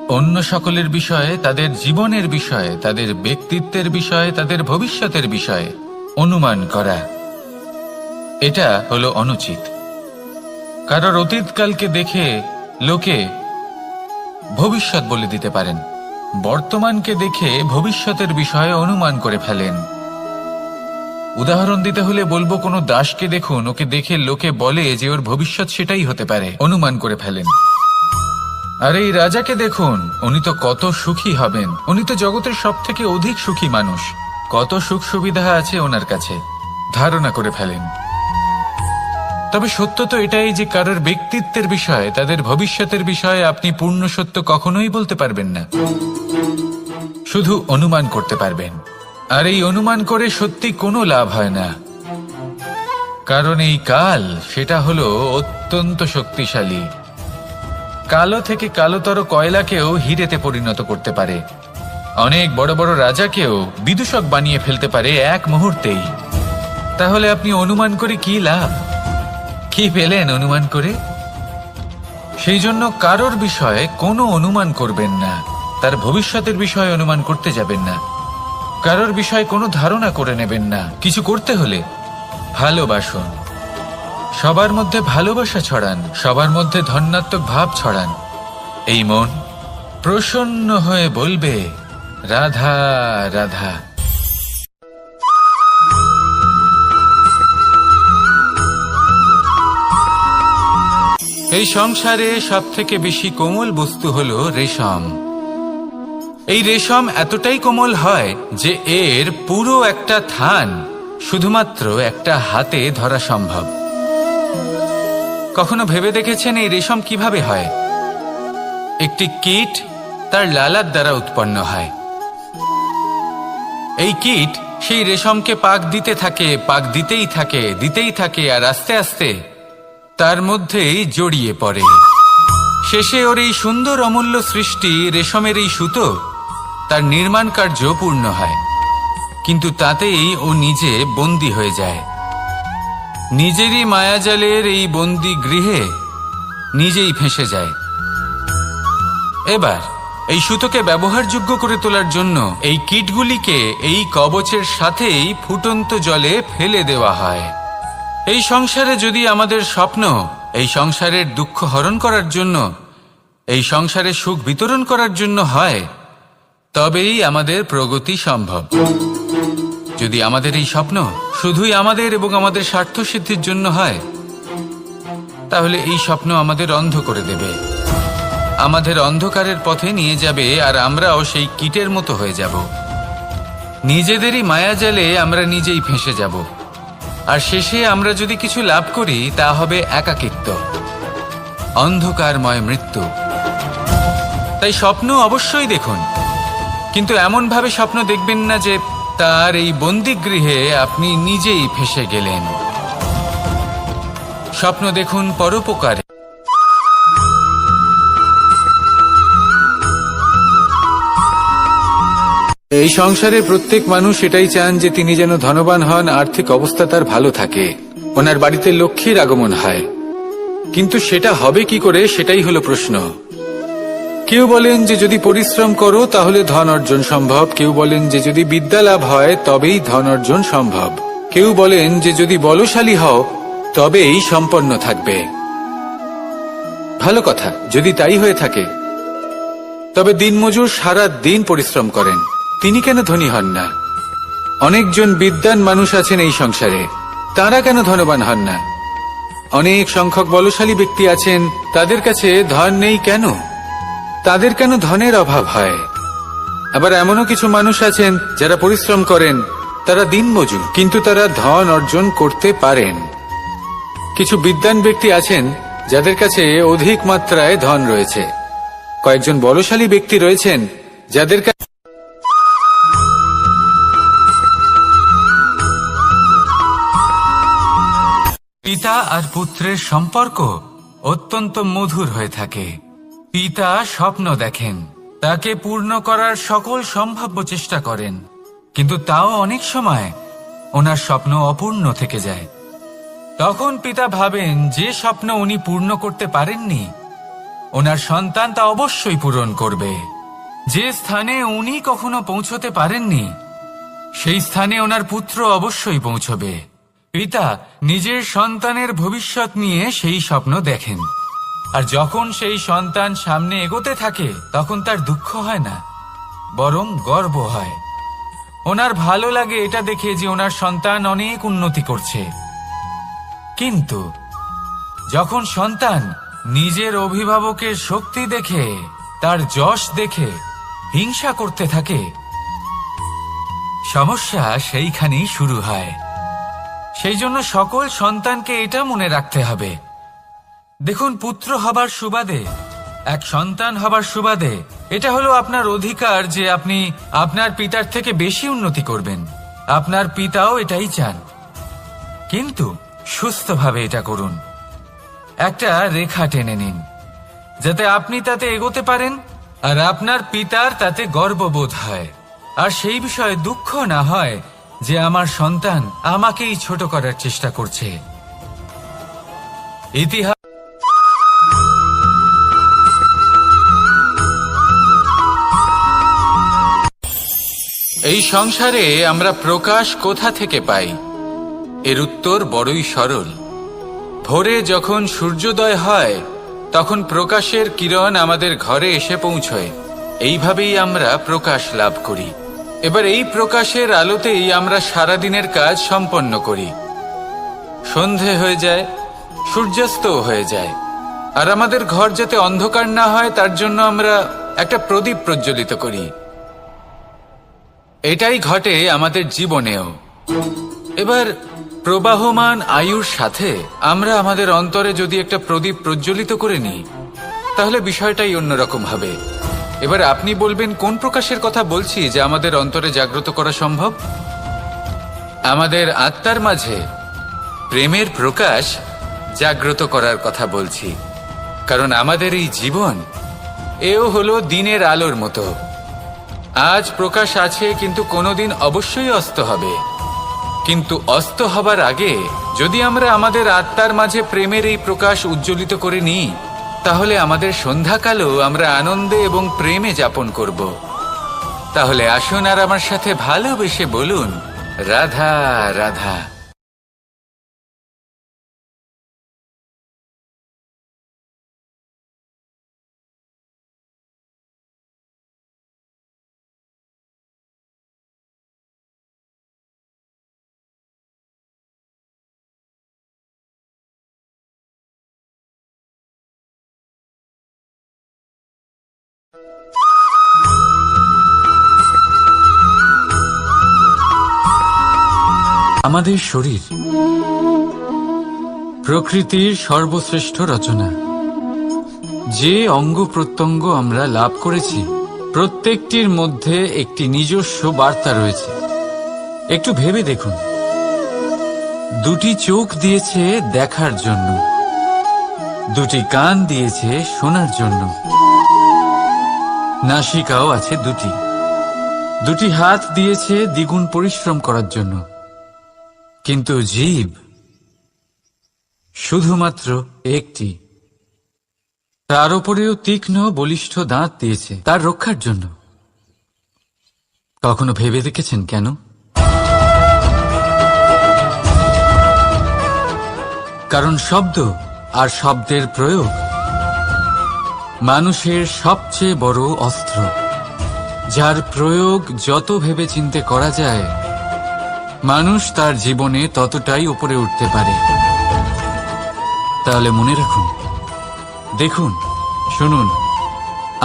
অন্য সকলের বিষয়ে, তাদের জীবনের বিষয়ে, তাদের ব্যক্তিত্বের বিষয়ে, তাদের ভবিষ্যতের বিষয়ে অনুমান করা। এটা হলো অনুচিত। কারোর অতীতকালকে দেখে লোকে ভবিষ্যৎ বলে দিতে পারেন। বর্তমানকে দেখে ভবিষ্যতের বিষয়ে অনুমান করে ফেলেন। উদাহরণ দিতে হলে বলবো, কোনো দাসকে দেখুন, ওকে দেখে লোকে বলে যে ওর ভবিষ্যৎ সেটাই হতে পারে, অনুমান করে ফেলেন। আর এই রাজাকে দেখুন, উনি তো কত সুখী হবেন। উনি তো জগতের সব থেকে অধিক সুখী মানুষ। কত সুখ সুবিধা আছে ওনার কাছে, ধারণা করে ফেলেন। তবে সত্য তো এটাই যে কারোর ব্যক্তিত্বের বিষয়ে, তাদের ভবিষ্যতের বিষয়ে আপনি পূর্ণ সত্য কখনোই বলতে পারবেন না, শুধু অনুমান করতে পারবেন। আর এই অনুমান করে সত্যি কোনো লাভ হয় না, কারণ এই কাল সেটা হলো অত্যন্ত শক্তিশালী। কালো থেকে কালোতর কয়লাকেও হিরেতে পরিণত করতে পারে। অনেক বড় বড় রাজাকেও বিদূষক বানিয়ে ফেলতে পারে এক মুহূর্তেই। তাহলে আপনি অনুমান করে কি লাভ? কি পেলেন অনুমান করে? সেই জন্য কারোর বিষয়ে কোনো অনুমান করবেন না, তার ভবিষ্যতের বিষয়ে অনুমান করতে যাবেন না, কারোর বিষয়ে কোনো ধারণা করে নেবেন না। কিছু করতে হলে ভালোবাসুন, সবার মধ্যে ভালোবাসা ছড়ান, সবার মধ্যে ধন্যাত্মক ভাব ছড়ান। এই মন প্রসন্ন হয়ে বলবে রাধা রাধা। এই সংসারে সব থেকে বেশি কোমল বস্তু হলো রেশম। এই রেশম এতটাই কোমল হয় যে এর পুরো একটা থান শুধুমাত্র একটা হাতে ধরা সম্ভব। কখনো ভেবে দেখেছেন এই রেশম কিভাবে হয়? একটি কীট তার লালার দ্বারা উৎপন্ন হয়। এই কীট সেই রেশমকে পাক দিতে থাকে, পাক দিতেই থাকে, আর আস্তে আস্তে তার মধ্যেই জড়িয়ে পড়ে। শেষে ওর এই সুন্দর অমূল্য সৃষ্টি রেশমের এই সুতো, তার নির্মাণ কার্য পূর্ণ হয়, কিন্তু তাতেই ও নিজে বন্দী হয়ে যায়। নিজেরই মায়াজালের এই বন্দী গৃহে নিজেই ফেঁসে যায়। এবার এই সুতোকে ব্যবহারযোগ্য করে তোলার জন্য এই কীটগুলিকে এই কবচের সাথেই ফুটন্ত জলে ফেলে দেওয়া হয়। এই সংসারে যদি আমাদের স্বপ্ন এই সংসারের দুঃখ হরণ করার জন্য, এই সংসারে সুখ বিতরণ করার জন্য হয়, তবেই আমাদের প্রগতি সম্ভব। যদি আমাদের এই স্বপ্ন শুধুই আমাদের এবং আমাদের স্বার্থ সিদ্ধির জন্য হয়, তাহলে এই স্বপ্ন আমাদের অন্ধ করে দেবে, আমাদের অন্ধকারের পথে নিয়ে যাবে, আর আমরাও সেই কীটের মতো হয়ে যাব। নিজেদেরই মায়াজালে আমরা নিজেই ফেঁসে যাব, আর শেষে আমরা যদি কিছু লাভ করি তা হবে একাকিত্ব, অন্ধকারময় মৃত্যু। তাই স্বপ্ন অবশ্যই দেখুন, কিন্তু এমন ভাবে স্বপ্ন দেখবেন না যে তার এই বন্দিগৃহে আপনি নিজেই ফেঁসে গেলেন। স্বপ্ন দেখুন পরোপকারে। এই সংসারে প্রত্যেক মানুষ এটাই চান যে তিনি যেন ধনবান হন, আর্থিক অবস্থা তার ভালো থাকে, ওনার বাড়িতে লক্ষ্মীর আগমন হয়। কিন্তু সেটা হবে কি করে, সেটাই হলো প্রশ্ন। কেউ বলেন যে যদি পরিশ্রম করো তাহলে ধন অর্জন সম্ভব, কেউ বলেন যে যদি বিদ্যা লাভ হয় তবেই ধন অর্জন সম্ভব, কেউ বলেন যে যদি বলশালী হও তবেই সম্পন্ন থাকবে। ভালো কথা, যদি তাই হয়ে থাকে, তবে দিনমজুর সারা দিন পরিশ্রম করেন, তিনি কেন ধনী হন না? অনেকজন বিদ্বান মানুষ আছেন এই সংসারে, তারা কেন ধনবান হন না? অনেক সংখ্যক বলশালী ব্যক্তি আছেন, তাদের কাছে ধন নেই কেন? তাদের কেন ধনের অভাব হয়? আবার এমনও কিছু মানুষ আছেন যারা পরিশ্রম করেন, তারা দিনমজুর, কিন্তু তারা ধন অর্জন করতে পারেন। কিছু বিদ্বান ব্যক্তি আছেন যাদের কাছে অধিক মাত্রায় ধন রয়েছে, কয়েকজন বলশালী ব্যক্তি রয়েছেন যাদের কাছে পিতা আর পুত্রের সম্পর্ক অত্যন্ত মধুর হয়ে থাকে। পিতা স্বপ্ন দেখেন, তাকে পূর্ণ করার সকল সম্ভাব্য চেষ্টা করেন, কিন্তু তাও অনেক সময় ওনার স্বপ্ন অপূর্ণ থেকে যায়। তখন পিতা ভাবেন যে স্বপ্ন উনি পূর্ণ করতে পারেননি, ওনার সন্তান তা অবশ্যই পূরণ করবে। যে স্থানে উনি কখনো পৌঁছতে পারেননি, সেই স্থানে ওনার পুত্র অবশ্যই পৌঁছবে। পিতা নিজের সন্তানের ভবিষ্যৎ নিয়ে সেই স্বপ্ন দেখেন, আর যখন সেই সন্তান সামনে এগোতে থাকে তখন তার দুঃখ হয় না, বরং গর্ব হয়। ওনার ভালো লাগে এটা দেখে যে ওনার সন্তান অনেক উন্নতি করছে। কিন্তু যখন সন্তান নিজের অভিভাবকের শক্তি দেখে, তার যশ দেখে হিংসা করতে থাকে, সমস্যা সেইখানেই শুরু হয়। সেই জন্য সকল সন্তানকে এটা মনে রাখতে হবে, দেখুন, পুত্র হবার সুবাদে, এক সন্তান হবার সুবাদে এটা হলো আপনার অধিকার যে আপনি আপনার পিতার থেকে বেশি উন্নতি করবেন। আপনার পিতাও এটাই চান, কিন্তু সুস্থভাবে এটা করুন। একটা রেখা টেনে নিন যাতে আপনি তাতে এগোতে পারেন আর আপনার পিতার তাতে গর্ববোধ হয়, আর সেই বিষয়ে দুঃখ না হয় যে আমার সন্তান আমাকেই ছোট করার চেষ্টা করছে। ইতিহাস এই সংসারে আমরা প্রকাশ কোথা থেকে পাই? এর উত্তর বড়ই সরল। ভোরে যখন সূর্যোদয় হয় তখন প্রকাশের কিরণ আমাদের ঘরে এসে পৌঁছয়। এইভাবেই আমরা প্রকাশ লাভ করি। এবার এই প্রকাশের আলোতেই আমরা সারাদিনের কাজ সম্পন্ন করি। সন্ধে হয়ে যায়, সূর্যাস্ত হয়ে যায়, আর আমাদের ঘর যাতে অন্ধকার না হয় তার জন্য আমরা একটা প্রদীপ প্রজ্বলিত করি। এটাই ঘটে আমাদের জীবনেও। এবার প্রবাহমান আয়ুর সাথে আমরা আমাদের অন্তরে যদি একটা প্রদীপ প্রজ্বলিত করে নিই তাহলে বিষয়টাই অন্যরকম হবে। এবার আপনি বলবেন কোন প্রকাশের কথা বলছি যা আমাদের অন্তরে জাগ্রত করা সম্ভব? আমাদের আত্মার মাঝে প্রেমের প্রকাশ জাগ্রত করার কথা বলছি, কারণ আমাদের এই জীবন এও হলো দিনের আলোর মতো। আজ প্রকাশ আছে, কিন্তু কোনোদিন অবশ্যই অস্ত হবে। কিন্তু অস্ত হবার আগে যদি আমরা আমাদের আত্মার মাঝে প্রেমের এই প্রকাশ উজ্জ্বলিত করে নিই তাহলে আমাদের সন্ধ্যাকালও আমরা আনন্দে এবং প্রেমে যাপন করব। তাহলে আসুন আর আমার সাথে ভালোবেসে বলুন, রাধা রাধা। আমাদের শরীর প্রকৃতির সর্বশ্রেষ্ঠ রচনা। যে অঙ্গ প্রত্যঙ্গ আমরা লাভ করেছি প্রত্যেকটির মধ্যে একটি নিজস্ব বার্তা রয়েছে। একটু ভেবে দেখুন, দুটি চোখ দিয়েছে দেখার জন্য, দুটি কান দিয়েছে শোনার জন্য, নাসিকাও আছে দুটি, দুটি হাত দিয়েছে দ্বিগুণ পরিশ্রম করার জন্য, কিন্তু জীব শুধুমাত্র একটি। তার উপরেও তীক্ষ্ণ বলিষ্ঠ দাঁত দিয়েছে তার রক্ষার জন্য। কখনো ভেবে দেখেছেন কেন? কারণ শব্দ আর শব্দের প্রয়োগ মানুষের সবচেয়ে বড় অস্ত্র, যার প্রয়োগ যত ভেবে চিন্তে করা যায় মানুষ তার জীবনে ততটাই উপরে উঠতে পারে। তাহলে মনে রাখুন, দেখুন, শুনুন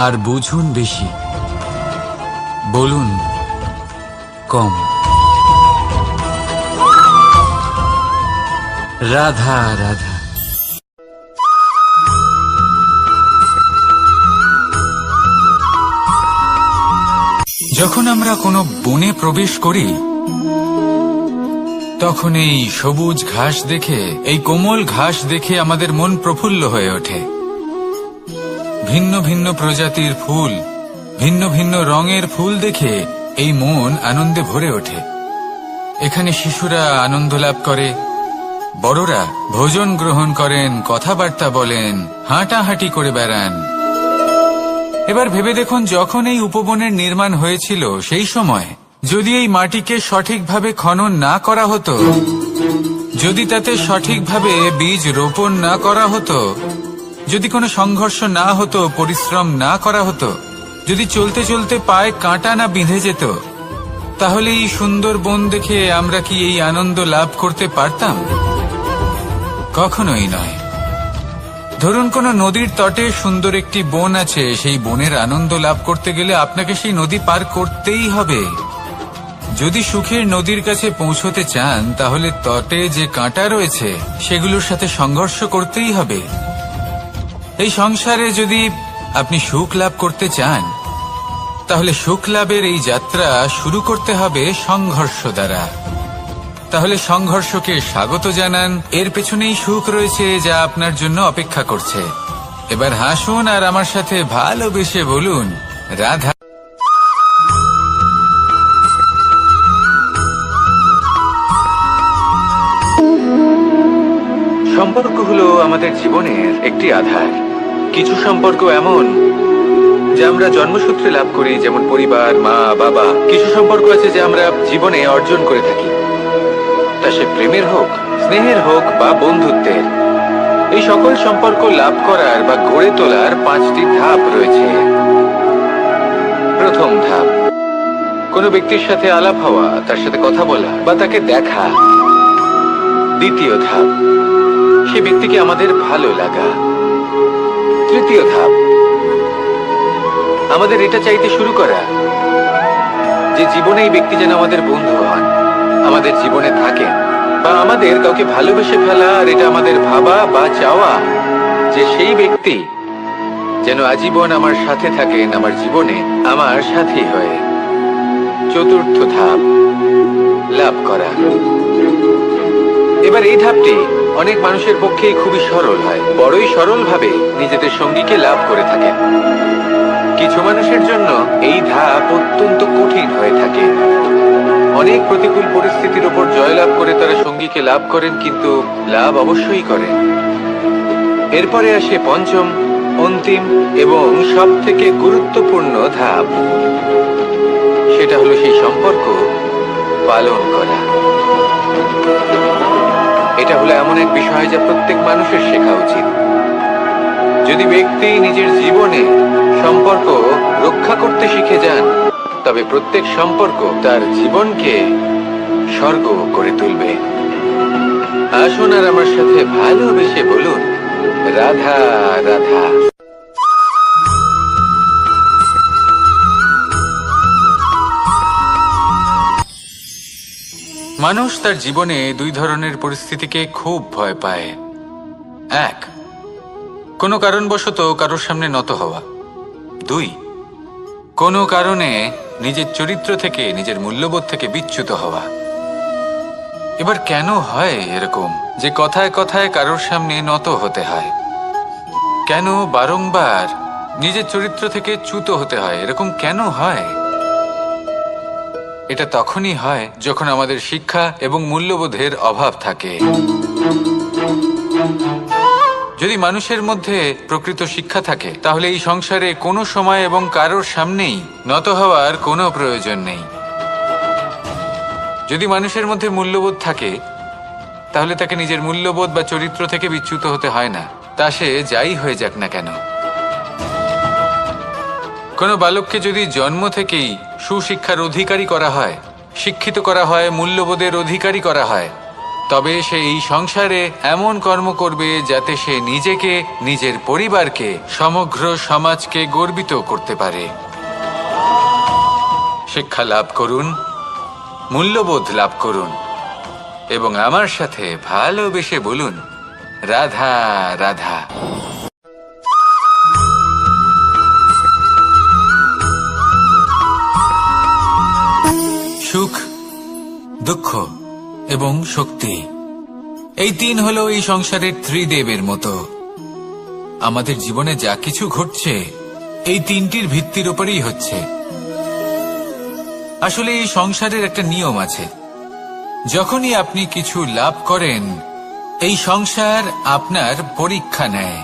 আর বুঝুন বেশি, বলুন কম। রাধা রাধা। যখন আমরা কোনো বনে প্রবেশ করি তখন এই সবুজ ঘাস দেখে, এই কোমল ঘাস দেখে আমাদের মন প্রফুল্ল হয়ে ওঠে। ভিন্ন ভিন্ন প্রজাতির ফুল, ভিন্ন ভিন্ন রঙের ফুল দেখে এই মন আনন্দে ভরে ওঠে। এখানে শিশুরা আনন্দ লাভ করে, বড়রা ভোজন গ্রহণ করেন, কথাবার্তা বলেন, হাঁটাহাঁটি করে বেড়ান। এবার ভেবে দেখুন, যখন এই উপবনের নির্মাণ হয়েছিল সেই সময় যদি এই মাটিকে সঠিকভাবে খনন না করা হতো, যদি তাতে সঠিকভাবে বীজ রোপণ না করা হতো, যদি কোনো সংঘর্ষ না হতো, পরিশ্রম না করা হতো, যদি চলতে চলতে পায়ে কাঁটা না বিঁধে যেত, তাহলে এই সুন্দর বন দেখে আমরা কি এই আনন্দ লাভ করতে পারতাম? কখনোই নয়। ধরুন কোনো নদীর তটে সুন্দর একটি বন আছে, সেই বনের আনন্দ লাভ করতে গেলে আপনাকে সেই নদী পার করতেই হবে। যদি সুখের নদীর কাছে পৌঁছতে চান তাহলে তটে যে কাঁটা রয়েছে সেগুলোর সাথে সংঘর্ষ করতেই হবে। এই সংসারে যদি আপনি সুখ লাভ করতে চান তাহলে সুখ লাভের এই যাত্রা শুরু করতে হবে সংঘর্ষ দ্বারা। তাহলে সংঘর্ষকে স্বাগত জানান, এর পেছনেই সুখ রয়েছে যা আপনার জন্য অপেক্ষা করছে। এবার হাসুন আর আমার সাথে ভালোবেসে বলুন, রাধা। সম্পর্ক হলো আমাদের জীবনের একটি আধার। কিছু সম্পর্ক এমন যা আমরা জন্মসূত্রে লাভ করি, যেমন পরিবার, মা, বাবা। কিছু সম্পর্ক আছে যা আমরা জীবনে অর্জন করে থাকি, তা সে প্রেমের হোক, স্নেহের হোক বা বন্ধুত্বের। এই সকল সম্পর্ক লাভ করার বা গড়ে তোলার 5টি ধাপ রয়েছে। প্রথম ধাপ, কোনো ব্যক্তির সাথে আলাপ হওয়া, তার সাথে কথা বলা বা তাকে দেখা। দ্বিতীয় ধাপ, সে ব্যক্তিকে আমাদের ভালো লাগা। তৃতীয় ধাপ, আমাদের এটা চাইতে শুরু করা যে জীবনে এই ব্যক্তি যেন আমাদের বন্ধু হন, আমাদের জীবনে থাকেন, বা আমাদের কাউকে ভালোবেসে ফেলা আর এটা আমাদের ভাবা বা চাওয়া যে সেই ব্যক্তি যেন আজীবন আমার সাথে থাকেন, আমার জীবনে আমার সাথী হয়ে। চতুর্থ ধাপ, লাভ করা। এবার এই ধাপটি অনেক মানুষের পক্ষেই খুবই সরল হয়, বড়ই সরলভাবে নিজেদের সঙ্গীকে লাভ করে থাকেন। কিছু মানুষের জন্য এই ধাপ অত্যন্ত কঠিন হয়ে থাকে। অনেক প্রতিকূল পরিস্থিতির উপর জয়লাভ করে তারা সঙ্গীকে লাভ করেন, কিন্তু লাভ অবশ্যই করেন। এরপরে আসে পঞ্চম, অন্তিম এবং সব থেকে গুরুত্বপূর্ণ ধাপ। সেটা হলো সেই সম্পর্ক পালন করা। এটা হলো এমন এক বিষয় যা প্রত্যেক মানুষের শেখা উচিত। যদি ব্যক্তি নিজের জীবনে সম্পর্ক রক্ষা করতে শিখে যান, তবে প্রত্যেক সম্পর্ক তার জীবনকে স্বর্গ করে তুলবে। আসুন আর আমার সাথে ভালোবেসে বলুন, রাধা রাধা। মানুষ তার জীবনে দুই ধরনের পরিস্থিতিকে খুব ভয় পায়। এক, কোনো কারণবশত কারোর সামনে নত হওয়া। দুই, কোনো কারণে নিজের চরিত্র থেকে, নিজের মূল্যবোধ থেকে বিচ্যুত হওয়া। এবার কেন হয় এরকম যে কথায় কথায় কারোর সামনে নত হতে হয়? কেন বারংবার নিজের চরিত্র থেকে চ্যুত হতে হয়? এরকম কেন হয়? এটা তখনই হয় যখন আমাদের শিক্ষা এবং মূল্যবোধের অভাব থাকে। যদি মানুষের মধ্যে প্রকৃত শিক্ষা থাকে তাহলে এই সংসারে কোনো সময় এবং কারোর সামনেই নত হওয়ার কোনো প্রয়োজন নেই। যদি মানুষের মধ্যে মূল্যবোধ থাকে তাহলে তাকে নিজের মূল্যবোধ বা চরিত্র থেকে বিচ্যুত হতে হয় না, তা সে যাই হয়ে যাক না কেন। কোনো বালককে যদি জন্ম থেকেই সুশিক্ষার অধিকারী করা হয়, শিক্ষিত করা হয়, মূল্যবোধের অধিকারী করা হয়, তবে সে এই সংসারে এমন কর্ম করবে যাতে সে নিজেকে, নিজের পরিবারকে, সমগ্র সমাজকে গর্বিত করতে পারে। শিক্ষা লাভ করুন, মূল্যবোধ লাভ করুন এবং আমার সাথে ভালোবেসে বলুন, রাধা রাধা। সুখ, দুঃখ এবং শক্তি, এই তিন হলো এই সংসারের ত্রিদেবের মতো। আমাদের জীবনে যা কিছু ঘটছে এই তিনটির ভিত্তির উপরেই হচ্ছে। আসলে এই সংসারের একটা নিয়ম আছে, যখনই আপনি কিছু লাভ করেন এই সংসার আপনার পরীক্ষা নেয়।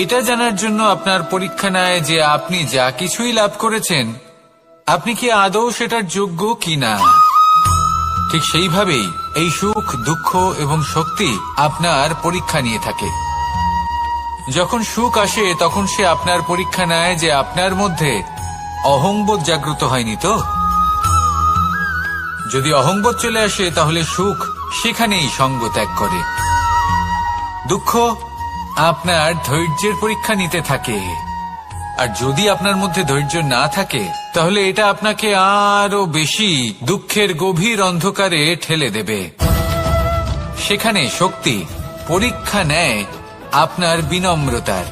এটা জানার জন্য আপনার পরীক্ষা নেয় যে আপনি যা কিছুই লাভ করেছেন আপনি কি আদৌ সেটার যোগ্য কিনা। ঠিক সেইভাবেই এই সুখ, দুঃখ এবং শক্তি আপনার পরীক্ষা নিয়ে থাকে। যখন সুখ আসে তখন সে আপনার পরীক্ষা নেয় যে আপনার মধ্যে অহংবোধ জাগ্রত হয়নি তো। যদি অহংবোধ চলে আসে তাহলে সুখ সেখানেই সঙ্গ ত্যাগ করে। দুঃখ আপনার ধৈর্যের পরীক্ষা নিতে থাকে। আর যদি আপনার মধ্যে ধৈর্য না থাকে তাহলে এটা আপনাকে আরো বেশি দুঃখের গভীর অন্ধকারে ঠেলে দেবে। সেখানে শক্তি পরীক্ষা নেয় আপনার বিনম্রতার।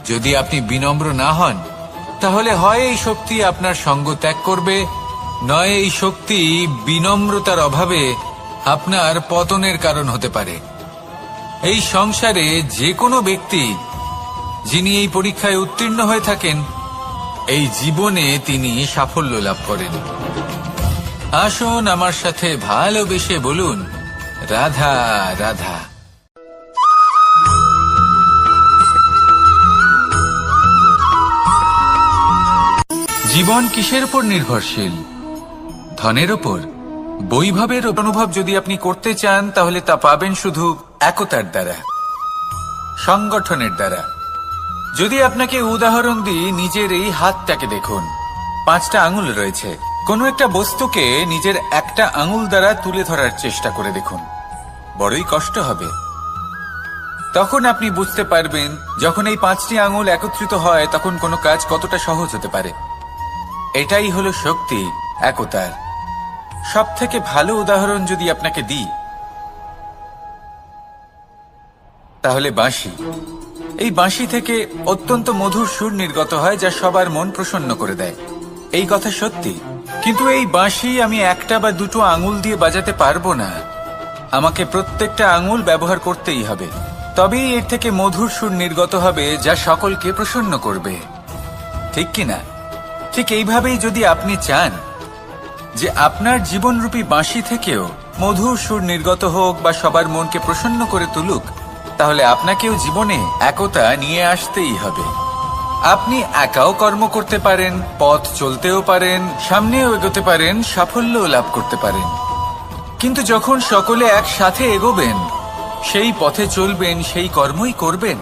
যদি আপনি বিনম্র না হন তাহলে হয় এই শক্তি আপনার সঙ্গ ত্যাগ করবে, নয় এই শক্তি বিনম্রতার অভাবে আপনার পতনের কারণ হতে পারে। এই সংসারে যে কোনো ব্যক্তি যিনি এই পরীক্ষায় উত্তীর্ণ হয়ে থাকেন, এই জীবনে তিনি সাফল্য লাভ করেন। আসুন আমার সাথে ভালোবেসে বলুন, রাধা রাধা। জীবন কিসের উপর নির্ভরশীল? ধনের ওপর? বৈভবের অনুভব যদি আপনি করতে চান তাহলে তা পাবেন শুধু একতার দ্বারা, সংগঠনের দ্বারা। যদি আপনাকে উদাহরণ দিই, নিজের এই হাতটাকে দেখুন, 5টা আঙুল রয়েছে। কোনো একটা বস্তুকে নিজের একটা আঙুল দ্বারা তুলে ধরার চেষ্টা করে দেখুন, বড়ই কষ্ট হবে। তখন আপনি বুঝতে পারবেন যখন এই 5টি আঙুল একত্রিত হয় তখন কোনো কাজ কতটা সহজ হতে পারে। এটাই হলো শক্তি একতার। সব থেকে ভালো উদাহরণ যদি আপনাকে দিই তাহলে বাঁশি। এই বাঁশি থেকে অত্যন্ত মধুর সুর নির্গত হয় যা সবার মন প্রসন্ন করে দেয়। এই কথা সত্যি, কিন্তু এই বাঁশি আমি একটা বা দুটো আঙুল দিয়ে বাজাতে পারবো না। আমাকে প্রত্যেকটা আঙুল ব্যবহার করতেই হবে, তবেই এর থেকে মধুর সুর নির্গত হবে যা সকলকে প্রসন্ন করবে, ঠিক কিনা? ঠিক এইভাবেই যদি আপনি চান যে আপনার জীবনরূপী বাঁশি থেকেও মধুর সুর নির্গত হোক বা সবার মনকে প্রসন্ন করে তুলুক, তাহলে আপনাকেও জীবনে একতা নিয়ে আসতেই হবে। আপনি একাও কর্ম করতে পারেন, পথ চলতেও পারেন, সামনেও এগোতে পারেন, সাফল্যও লাভ করতে পারেন। কিন্তু যখন সকলে একসাথে এগোবেন, সেই পথে চলবেন, সেই কর্মই করবেন,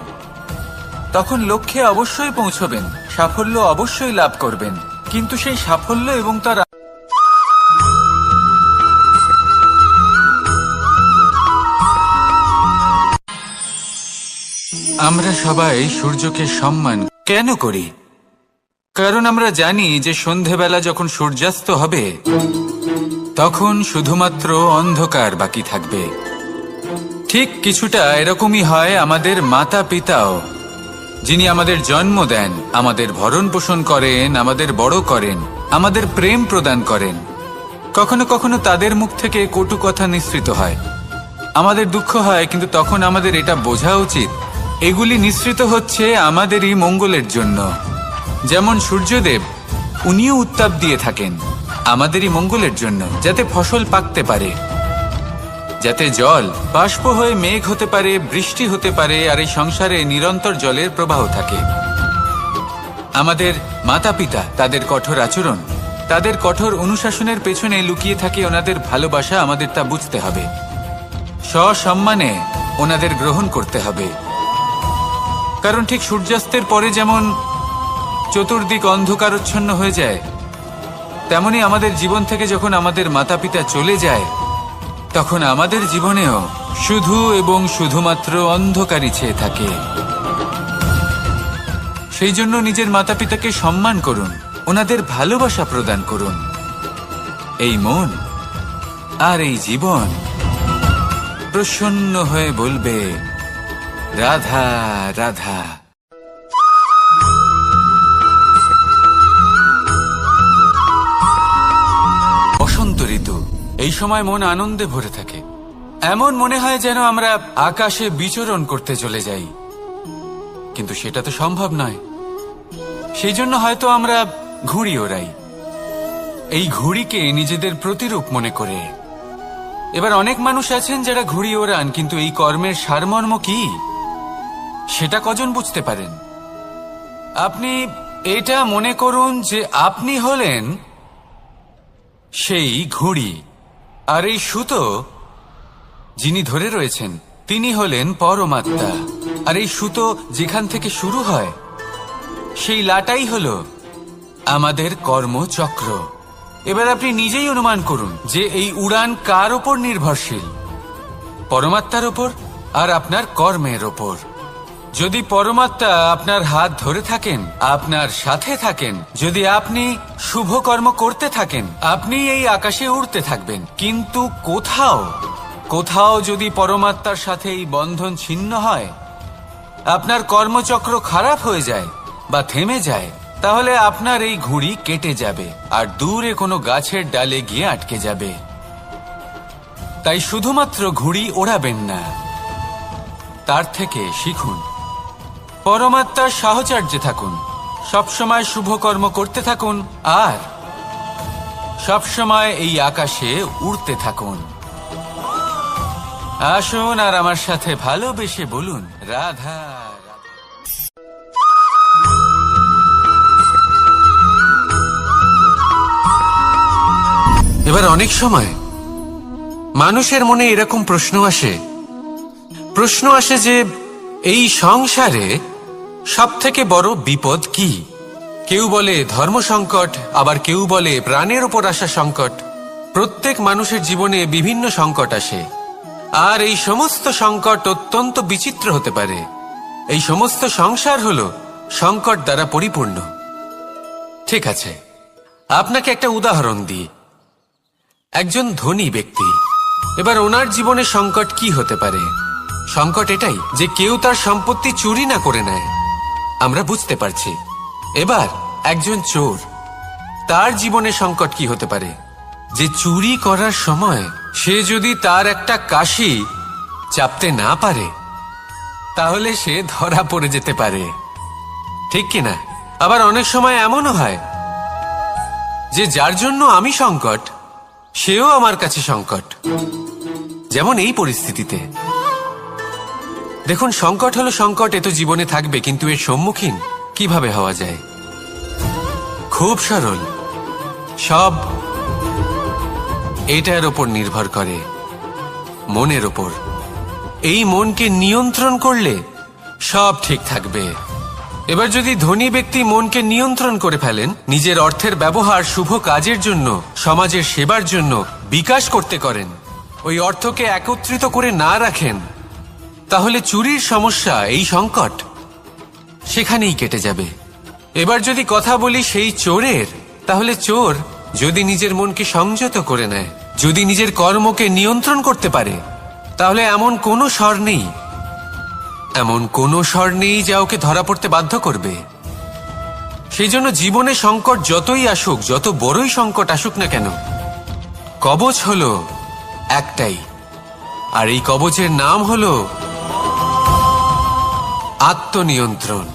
তখন লক্ষ্যে অবশ্যই পৌঁছবেন, সাফল্য অবশ্যই লাভ করবেন। কিন্তু সেই সাফল্য এবং তার আমরা সবাই সূর্যকে সম্মান কেন করি? কারণ আমরা জানি যে সন্ধেবেলা যখন সূর্যাস্ত হবে তখন শুধুমাত্র অন্ধকার বাকি থাকবে। ঠিক কিছুটা এরকমই হয় আমাদের মাতা পিতাও, যিনি আমাদের জন্ম দেন, আমাদের ভরণ পোষণ করেন, আমাদের বড় করেন, আমাদের প্রেম প্রদান করেন। কখনো কখনো তাদের মুখ থেকে কটু কথা নিঃসৃত হয়, আমাদের দুঃখ হয়, কিন্তু তখন আমাদের এটা বোঝা উচিত এগুলি নিঃসৃত হচ্ছে আমাদেরই মঙ্গলের জন্য। যেমন সূর্যদেব, উনিও উত্তাপ দিয়ে থাকেন আমাদেরই মঙ্গলের জন্য, যাতে ফসল পাকতে পারে, যাতে জল বাষ্প হয়ে মেঘ হতে পারে, বৃষ্টি হতে পারে, আর এই সংসারে নিরন্তর জলের প্রবাহ থাকে। আমাদের মাতা পিতা, তাদের কঠোর আচরণ, তাদের কঠোর অনুশাসনের পেছনে লুকিয়ে থাকে ওনাদের ভালোবাসা। আমাদের তা বুঝতে হবে, সসম্মানে ওনাদের গ্রহণ করতে হবে। কারণ ঠিক সূর্যাস্তের পরে যেমন চতুর্দিক অন্ধকারচ্ছন্ন হয়ে যায়, তেমনি আমাদের জীবন থেকে যখন আমাদের মাতা পিতা চলে যায় তখন আমাদের জীবনেও শুধু এবং শুধুমাত্র অন্ধকারই ছেয়ে থাকে। সেই জন্য নিজের মাতা পিতাকে সম্মান করুন, ওনাদের ভালোবাসা প্রদান করুন। এই মন আর এই জীবন প্রসন্ন হয়ে বলবে, রাধা রাধা। বসন্ত ঋতু, এই সময় মন আনন্দে ভরে থাকে। এমন মনে হয় যেন আমরা আকাশে বিচরণ করতে চলে যাই, কিন্তু সেটা তো সম্ভব নয়। সেই জন্য হয়তো আমরা ঘুড়ি ওড়াই, এই ঘুড়িকে নিজেদের প্রতিরূপ মনে করে। এবার অনেক মানুষ আছেন যারা ঘুড়ি ওড়ান, কিন্তু এই কর্মের সারমর্ম কি সেটা কজন বুঝতে পারেন? আপনি এটা মনে করুন যে আপনি হলেন সেই ঘুড়ি, আর এই সুতো যিনি ধরে রয়েছেন তিনি হলেন পরমাত্মা। আর এই সুতো যেখান থেকে শুরু হয় সেই লাটাই হলো আমাদের কর্মচক্র। এবার আপনি নিজেই অনুমান করুন যে এই উড়ান কার ওপর নির্ভরশীল? পরমাত্মার ওপর আর আপনার কর্মের ওপর। যদি পরমাত্মা আপনার হাত ধরে থাকেন, আপনার সাথে থাকেন, যদি আপনি শুভ কর্ম করতে থাকেন, আপনি এই আকাশে উড়তে থাকবেন। কিন্তু কোথাও যদি পরমাত্মার সাথে এই বন্ধন ছিন্ন হয়, আপনার কর্মচক্র খারাপ হয়ে যায় বা থেমে যায়, তাহলে আপনার এই ঘুড়ি কেটে যাবে আর দূরে কোনো গাছের ডালে গিয়ে আটকে যাবে। তাই শুধুমাত্র ঘুড়ি ওড়াবেন না, তার থেকে শিখুন, পরমাত্মার সাহচর্যে থাকুন, সবসময় শুভ কর্ম করতে থাকুন আর সবসময় এই আকাশে উড়তে থাকুন। আসুন আর আমার সাথে ভালোবেসে বলুন, রাধা রাধা। এবার অনেক সময় মানুষের মনে এরকম প্রশ্ন আসে যে এই সংসারে সবথেকে বড় বিপদ কি? কেউ বলে ধর্ম সংকট, আবার কেউ বলে প্রাণের উপর আসা সংকট। প্রত্যেক মানুষের জীবনে বিভিন্ন সংকট আসে, আর এই সমস্ত সংকট অত্যন্ত বিচিত্র হতে পারে। এই সমস্ত সংসার হলো সংকট দ্বারা পরিপূর্ণ। ঠিক আছে, আপনাকে একটা উদাহরণ দিই। একজন ধনী ব্যক্তি, এবার ওনার জীবনে সংকট কি হতে পারে? সংকট এটাই যে কেউ তার সম্পত্তি চুরি না করে নেয়, আমরা বুঝতে পারছি। এবার একজন চোর, তার জীবনে সংকট কি হতে পারে? যে চুরি করার সময় সে যদি তার একটা কাশি চাপতে না পারে, তাহলে সে ধরা পড়ে যেতে পারে, ঠিক কিনা? আবার অনেক সময় এমনও হয় যে যার জন্য আমি সংকট, সেও আমার কাছে সংকট। যেমন এই পরিস্থিতিতে দেখুন, সংকট হলো সংকট, এ তো জীবনে থাকবে, কিন্তু এর সম্মুখীন কিভাবে হওয়া যায়? খুব সরল, সব এটার ওপর নির্ভর করে, মনের ওপর। এই মনকে নিয়ন্ত্রণ করলে সব ঠিক থাকবে। এবার যদি ধনী ব্যক্তি মনকে নিয়ন্ত্রণ করে ফেলেন, নিজের অর্থের ব্যবহার শুভ কাজের জন্য, সমাজের সেবার জন্য বিকাশ করতে করেন, ওই অর্থকে একত্রিত করে না রাখেন, তাহলে চুরির সমস্যা, এই সংকট সেখানেই কেটে যাবে। এবার যদি কথা বলি সেই চোরের, তাহলে চোর যদি নিজের মনকে সংযত করে নেয়, যদি নিজের কর্মকে নিয়ন্ত্রণ করতে পারে, তাহলে এমন কোনো স্বর নেই যা ওকে ধরা পড়তে বাধ্য করবে। সেই জন্য জীবনে সংকট যতই আসুক, যত বড়ই সংকট আসুক না কেন, কবচ হলো একটাই, আর এই কবচের নাম হলো আত্মনিয়ন্ত্রণ।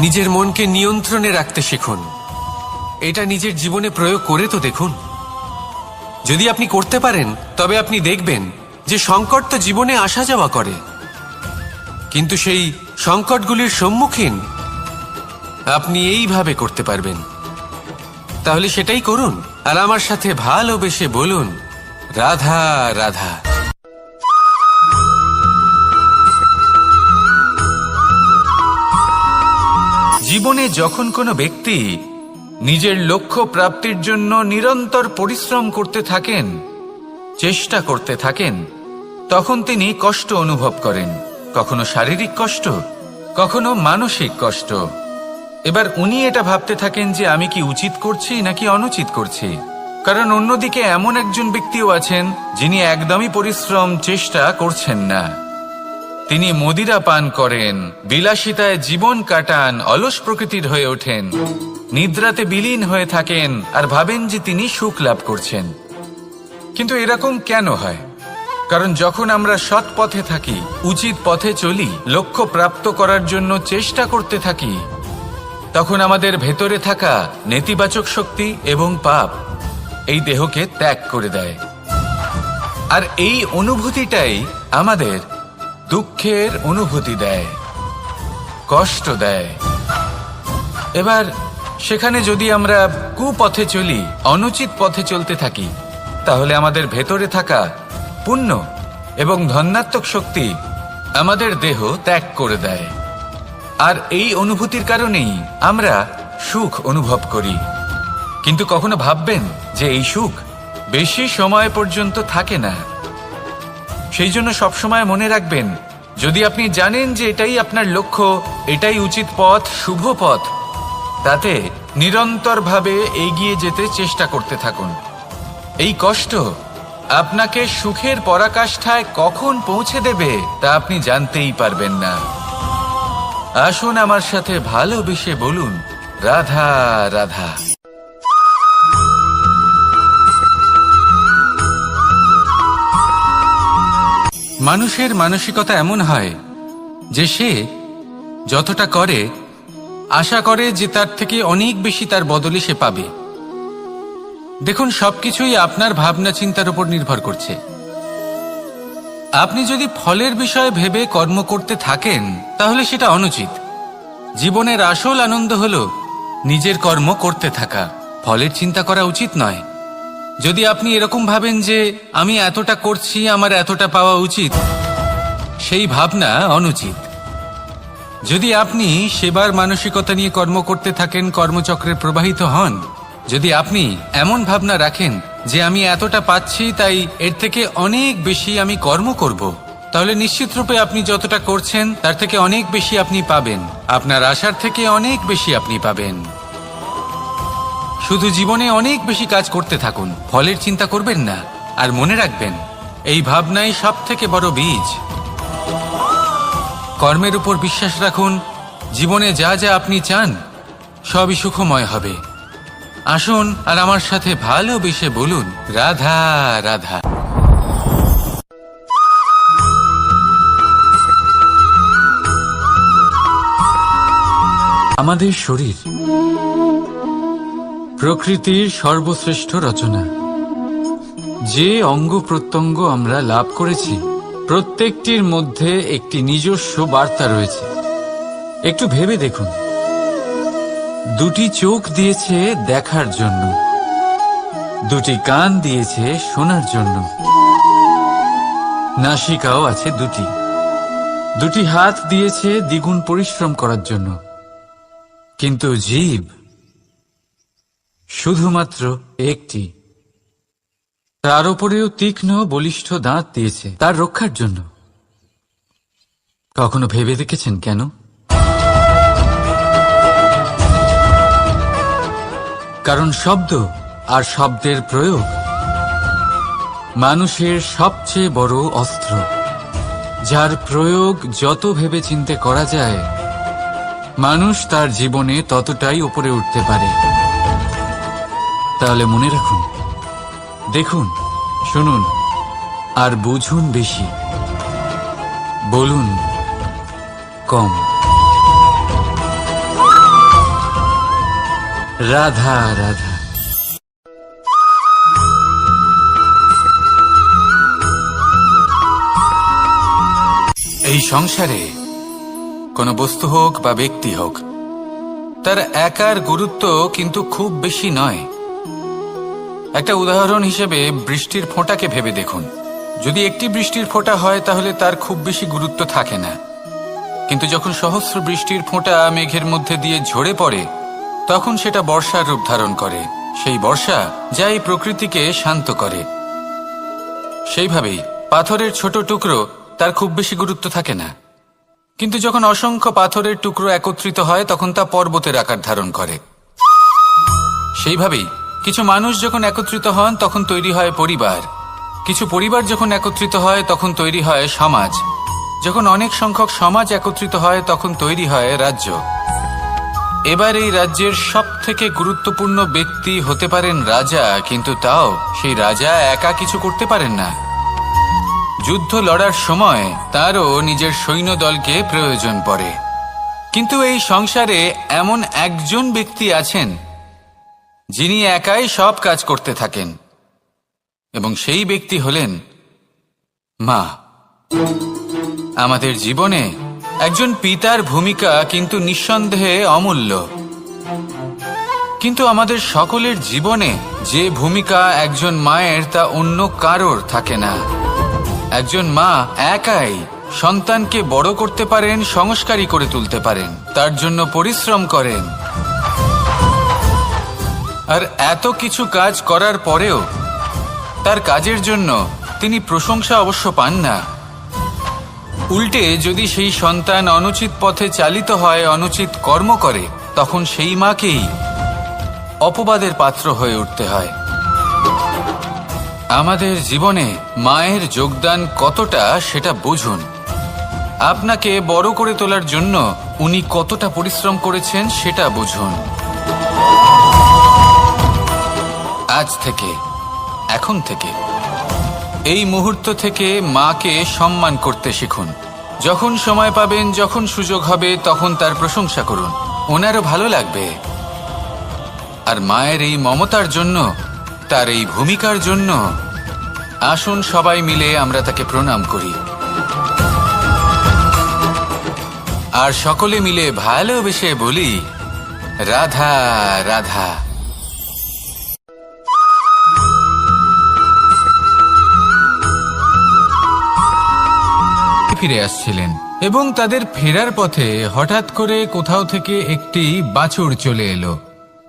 নিজের মনকে নিয়ন্ত্রণে রাখতে শিখুন। এটা নিজের জীবনে প্রয়োগ করে তো দেখুন। যদি আপনি করতে পারেন, তবে আপনি দেখবেন যে সংকট তো জীবনে আসা যাওয়া করে, কিন্তু সেই সংকটগুলির সম্মুখীন আপনি এইভাবে করতে পারবেন। তাহলে সেটাই করুন, আর আমার সাথে ভালোবেসে বলুন, রাধা রাধা। জীবনে যখন কোনো ব্যক্তি নিজের লক্ষ্য প্রাপ্তির জন্য নিরন্তর পরিশ্রম করতে থাকেন, চেষ্টা করতে থাকেন, তখন তিনি কষ্ট অনুভব করেন, কখনো শারীরিক কষ্ট, কখনো মানসিক কষ্ট। এবার উনি এটা ভাবতে থাকেন যে আমি কি উচিত করছি নাকি অনুচিত করছি। কারণ অন্যদিকে এমন একজন ব্যক্তিও আছেন যিনি একদমই পরিশ্রম চেষ্টা করছেন না। তিনি মদিরা পান করেন, বিলাসিতায় জীবন কাটান, অলস প্রকৃতির হয়ে ওঠেন, নিদ্রাতে বিলীন হয়ে থাকেন আর ভাবেন যে তিনি সুখ লাভ করছেন। কিন্তু এরকম কেন হয়? কারণ যখন আমরা সৎ পথে থাকি, উচিত পথে চলি, লক্ষ্য প্রাপ্ত করার জন্য চেষ্টা করতে থাকি, তখন আমাদের ভেতরে থাকা নেতিবাচক শক্তি এবং পাপ এই দেহকে ত্যাগ করে দেয়। আর এই অনুভূতিটাই আমাদের দুঃখের অনুভূতি দেয়, কষ্ট দেয়। এবার সেখানে যদি আমরা কুপথে চলি, অনুচিত পথে চলতে থাকি, তাহলে আমাদের ভেতরে থাকা পুণ্য এবং ধনাত্মক শক্তি আমাদের দেহ ত্যাগ করে দেয়। আর এই অনুভূতির কারণেই আমরা সুখ অনুভব করি। কিন্তু কখনো ভাববেন যে এই সুখ বেশি সময় পর্যন্ত থাকে না। সেই জন্য সবসময় মনে রাখবেন, যদি আপনি জানেন যে এটাই আপনার লক্ষ্য, এটাই উচিত পথ, শুভ পথ, তাতে নিরন্তরভাবে এগিয়ে যেতে চেষ্টা করতে থাকুন। এই কষ্ট আপনাকে সুখের পরাকাষ্ঠায় কখন পৌঁছে দেবে তা আপনি জানতেই পারবেন না। আসুন আমার সাথে ভালোবেসে বলুন, রাধা রাধা। মানুষের মানসিকতা এমন হয় যে সে যতটা করে আশা করে যে তার থেকে অনেক বেশি তার বদলে সে পাবে। দেখুন, সবকিছুই আপনার ভাবনা চিন্তার উপর নির্ভর করছে। আপনি যদি ফলের বিষয়ে ভেবে কর্ম করতে থাকেন তাহলে সেটা অনুচিত। জীবনের আসল আনন্দ হলো নিজের কর্ম করতে থাকা, ফলের চিন্তা করা উচিত নয়। যদি আপনি এরকম ভাবেন যে আমি এতটা করছি, আমার এতটা পাওয়া উচিত, সেই ভাবনা অনুচিত। যদি আপনি সেবার মানসিকতা নিয়ে কর্ম করতে থাকেন, কর্মচক্রে প্রবাহিত হন, যদি আপনি এমন ভাবনা রাখেন যে আমি এতটা পাচ্ছি তাই এর থেকে অনেক বেশি আমি কর্ম করব, তাহলে নিশ্চিতরূপে আপনি যতটা করছেন তার থেকে অনেক বেশি আপনি পাবেন, আপনার আশার থেকে অনেক বেশি আপনি পাবেন। শুধু জীবনে অনেক বেশি কাজ করতে থাকুন, ফলের চিন্তা করবেন না। আর মনে রাখবেন, এই ভাবনাই সব থেকে বড় বীজ। কর্মের উপর বিশ্বাস রাখুন, জীবনে যা যা আপনি চান সবই সুখময় হবে। আসুন আর আমার সাথে ভালোবেসে বলুন, রাধা রাধা। আমাদের শরীর প্রকৃতির সর্বশ্রেষ্ঠ রচনা। যে অঙ্গ প্রত্যঙ্গ আমরা লাভ করেছি প্রত্যেকটির মধ্যে একটি নিজস্ব বার্তা রয়েছে। একটু ভেবে দেখুন, দুটি চোখ দিয়েছে দেখার জন্য, দুটি কান দিয়েছে শোনার জন্য, নাসিকাও আছে দুটি, দুটি হাত দিয়েছে দ্বিগুণ পরিশ্রম করার জন্য। কিন্তু জীব শুধুমাত্র একটি, তার উপরেও তীক্ষ্ণ বলিষ্ঠ দাঁত দিয়েছে তার রক্ষার জন্য। কখনো ভেবে দেখেছেন কেন? কারণ শব্দ আর শব্দের প্রয়োগ মানুষের সবচেয়ে বড় অস্ত্র, যার প্রয়োগ যত ভেবে চিন্তে করা যায় মানুষ তার জীবনে ততটাই উপরে উঠতে পারে। তাহলে মনে রাখুন, দেখুন, শুনুন আর বুঝুন বেশি, বলুন কম। রাধা রাধা। এই সংসারে কোনো বস্তু হোক বা ব্যক্তি হোক, তার একার গুরুত্ব কিন্তু খুব বেশি নয়। একটা উদাহরণ হিসেবে বৃষ্টির ফোঁটাকে ভেবে দেখুন। যদি একটি বৃষ্টির ফোঁটা হয় তাহলে তার খুব বেশি গুরুত্ব থাকে না, কিন্তু যখন সহস্র বৃষ্টির ফোঁটা মেঘের মধ্যে দিয়ে ঝরে পড়ে তখন সেটা বর্ষার রূপ ধারণ করে। সেই বর্ষা যা এই প্রকৃতিকে শান্ত করে। সেইভাবেই পাথরের ছোট টুকরো, তার খুব বেশি গুরুত্ব থাকে না, কিন্তু যখন অসংখ্য পাথরের টুকরো একত্রিত হয় তখন তা পর্বতের আকার ধারণ করে। সেইভাবেই কিছু মানুষ যখন একত্রিত হন তখন তৈরি হয় পরিবার, কিছু পরিবার যখন একত্রিত হয় তখন তৈরি হয় সমাজ, যখন অনেক সংখ্যক সমাজ একত্রিত হয় তখন তৈরি হয় রাজ্য। এবার এই রাজ্যের সব থেকে গুরুত্বপূর্ণ ব্যক্তি হতে পারেন রাজা, কিন্তু তাও সেই রাজা একা কিছু করতে পারেন না। যুদ্ধ লড়ার সময় তারও নিজের সৈন্যদলকে প্রয়োজন পড়ে। কিন্তু এই সংসারে এমন একজন ব্যক্তি আছেন যিনি একাই সব কাজ করতে থাকেন, এবং সেই ব্যক্তি হলেন মা। আমাদের জীবনে একজন পিতার ভূমিকা কিন্তু নিঃসন্দেহে অমূল্য, কিন্তু আমাদের সকলের জীবনে যে ভূমিকা একজন মায়ের তা অন্য কারোর থাকে না। একজন মা একাই সন্তানকে বড় করতে পারেন, সংস্কারী করে তুলতে পারেন, তার জন্য পরিশ্রম করেন। আর এত কিছু কাজ করার পরেও তার কাজের জন্য তিনি প্রশংসা অবশ্য পান না, উল্টে যদি সেই সন্তান অনুচিত পথে চালিত হয়, অনুচিত কর্ম করে, তখন সেই মাকেই অপবাদের পাত্র হয়ে উঠতে হয়। আমাদের জীবনে মায়ের যোগদান কতটা সেটা বুঝুন। আপনাকে বড় করে তোলার জন্য উনি কতটা পরিশ্রম করেছেন সেটা বুঝুন। আজ থেকে, এখন থেকে, এই মুহূর্ত থেকে মাকে সম্মান করতে শিখুন। যখন সময় পাবেন, যখন সুযোগ হবে, তখন তার প্রশংসা করুন। ওনারও ভালো লাগবে। আর মায়ের এই মমতার জন্য, তার এই ভূমিকার জন্য আসুন সবাই মিলে আমরা তাকে প্রণাম করি। আর সকলে মিলে ভালোবেসে বলি, রাধা রাধা। ফিরে আসছিলেন এবং তাদের ফেরার পথে হঠাৎ করে কোথাও থেকে একটি বাছুর চলে এলো।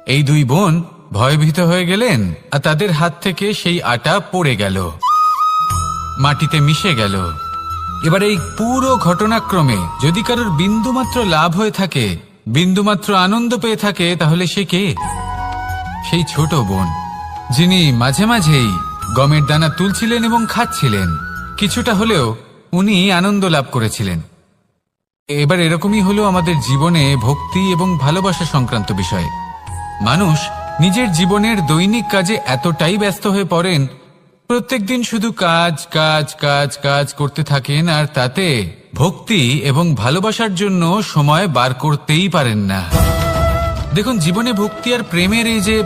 এই দুই বোন ভয়ভীত হয়ে গেলেন আর তাদের হাত থেকে সেই আটা পড়ে গেল, মাটিতে মিশে গেল। এবার এই পুরো ঘটনাক্রমে যদি কারোর বিন্দুমাত্র লাভ হয়ে থাকে, বিন্দুমাত্র আনন্দ পেয়ে থাকে, তাহলে সে কে? সেই ছোট বোন, যিনি মাঝে মাঝেই গমের দানা তুলছিলেন এবং খাচ্ছিলেন। কিছুটা হলেও উনি আনন্দ লাভ করেছিলেন। এবার এরকমই হলো আমাদের জীবনে ভক্তি এবং ভালোবাসা সংক্রান্ত বিষয়ে। মানুষ নিজের জীবনের দৈনিক কাজে এতটাই ব্যস্ত হয়ে পড়েন, প্রত্যেকদিন শুধু কাজ কাজ কাজ কাজ করতে থাকেন, আর তাতে ভক্তি এবং ভালোবাসার জন্য সময় বার করতেই পারেন না। দেখুন, জীবনে ভক্তি আর প্রেমের এই যে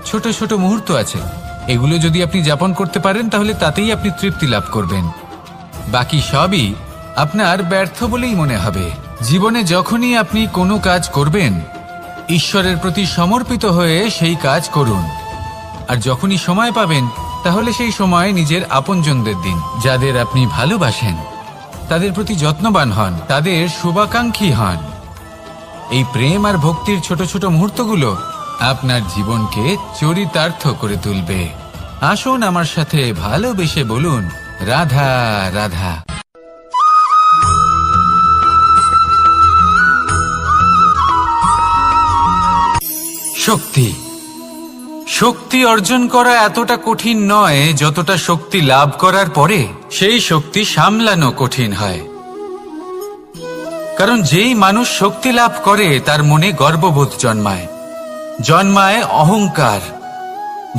ছোট ছোট মুহূর্ত আছে, এগুলো যদি আপনি যাপন করতে পারেন, তাহলে তাতেই আপনি তৃপ্তি লাভ করবেন। বাকি সবই আপনার ব্যর্থ বলেই মনে হবে। জীবনে যখনই আপনি কোনো কাজ করবেন, ঈশ্বরের প্রতি সমর্পিত হয়ে সেই কাজ করুন। আর যখনই সময় পাবেন, তাহলে সেই সময় নিজের আপনজনদের দিন। যাদের আপনি ভালোবাসেন তাদের প্রতি যত্নবান হন, তাদের শুভাকাঙ্ক্ষী হন। এই প্রেম আর ভক্তির ছোট ছোট মুহূর্তগুলো আপনার জীবনকে চরিতার্থ করে তুলবে। আসুন আমার সাথে ভালোবেসে বলুন, রাধা রাধা। শক্তি, শক্তি অর্জন করা এতটা কঠিন নয় যতটা শক্তি লাভ করার পরে সেই শক্তি সামলানো কঠিন হয়। কারণ যেই মানুষ শক্তি লাভ করে তার মনে গর্ববোধ জন্মায়, জন্মায় অহংকার,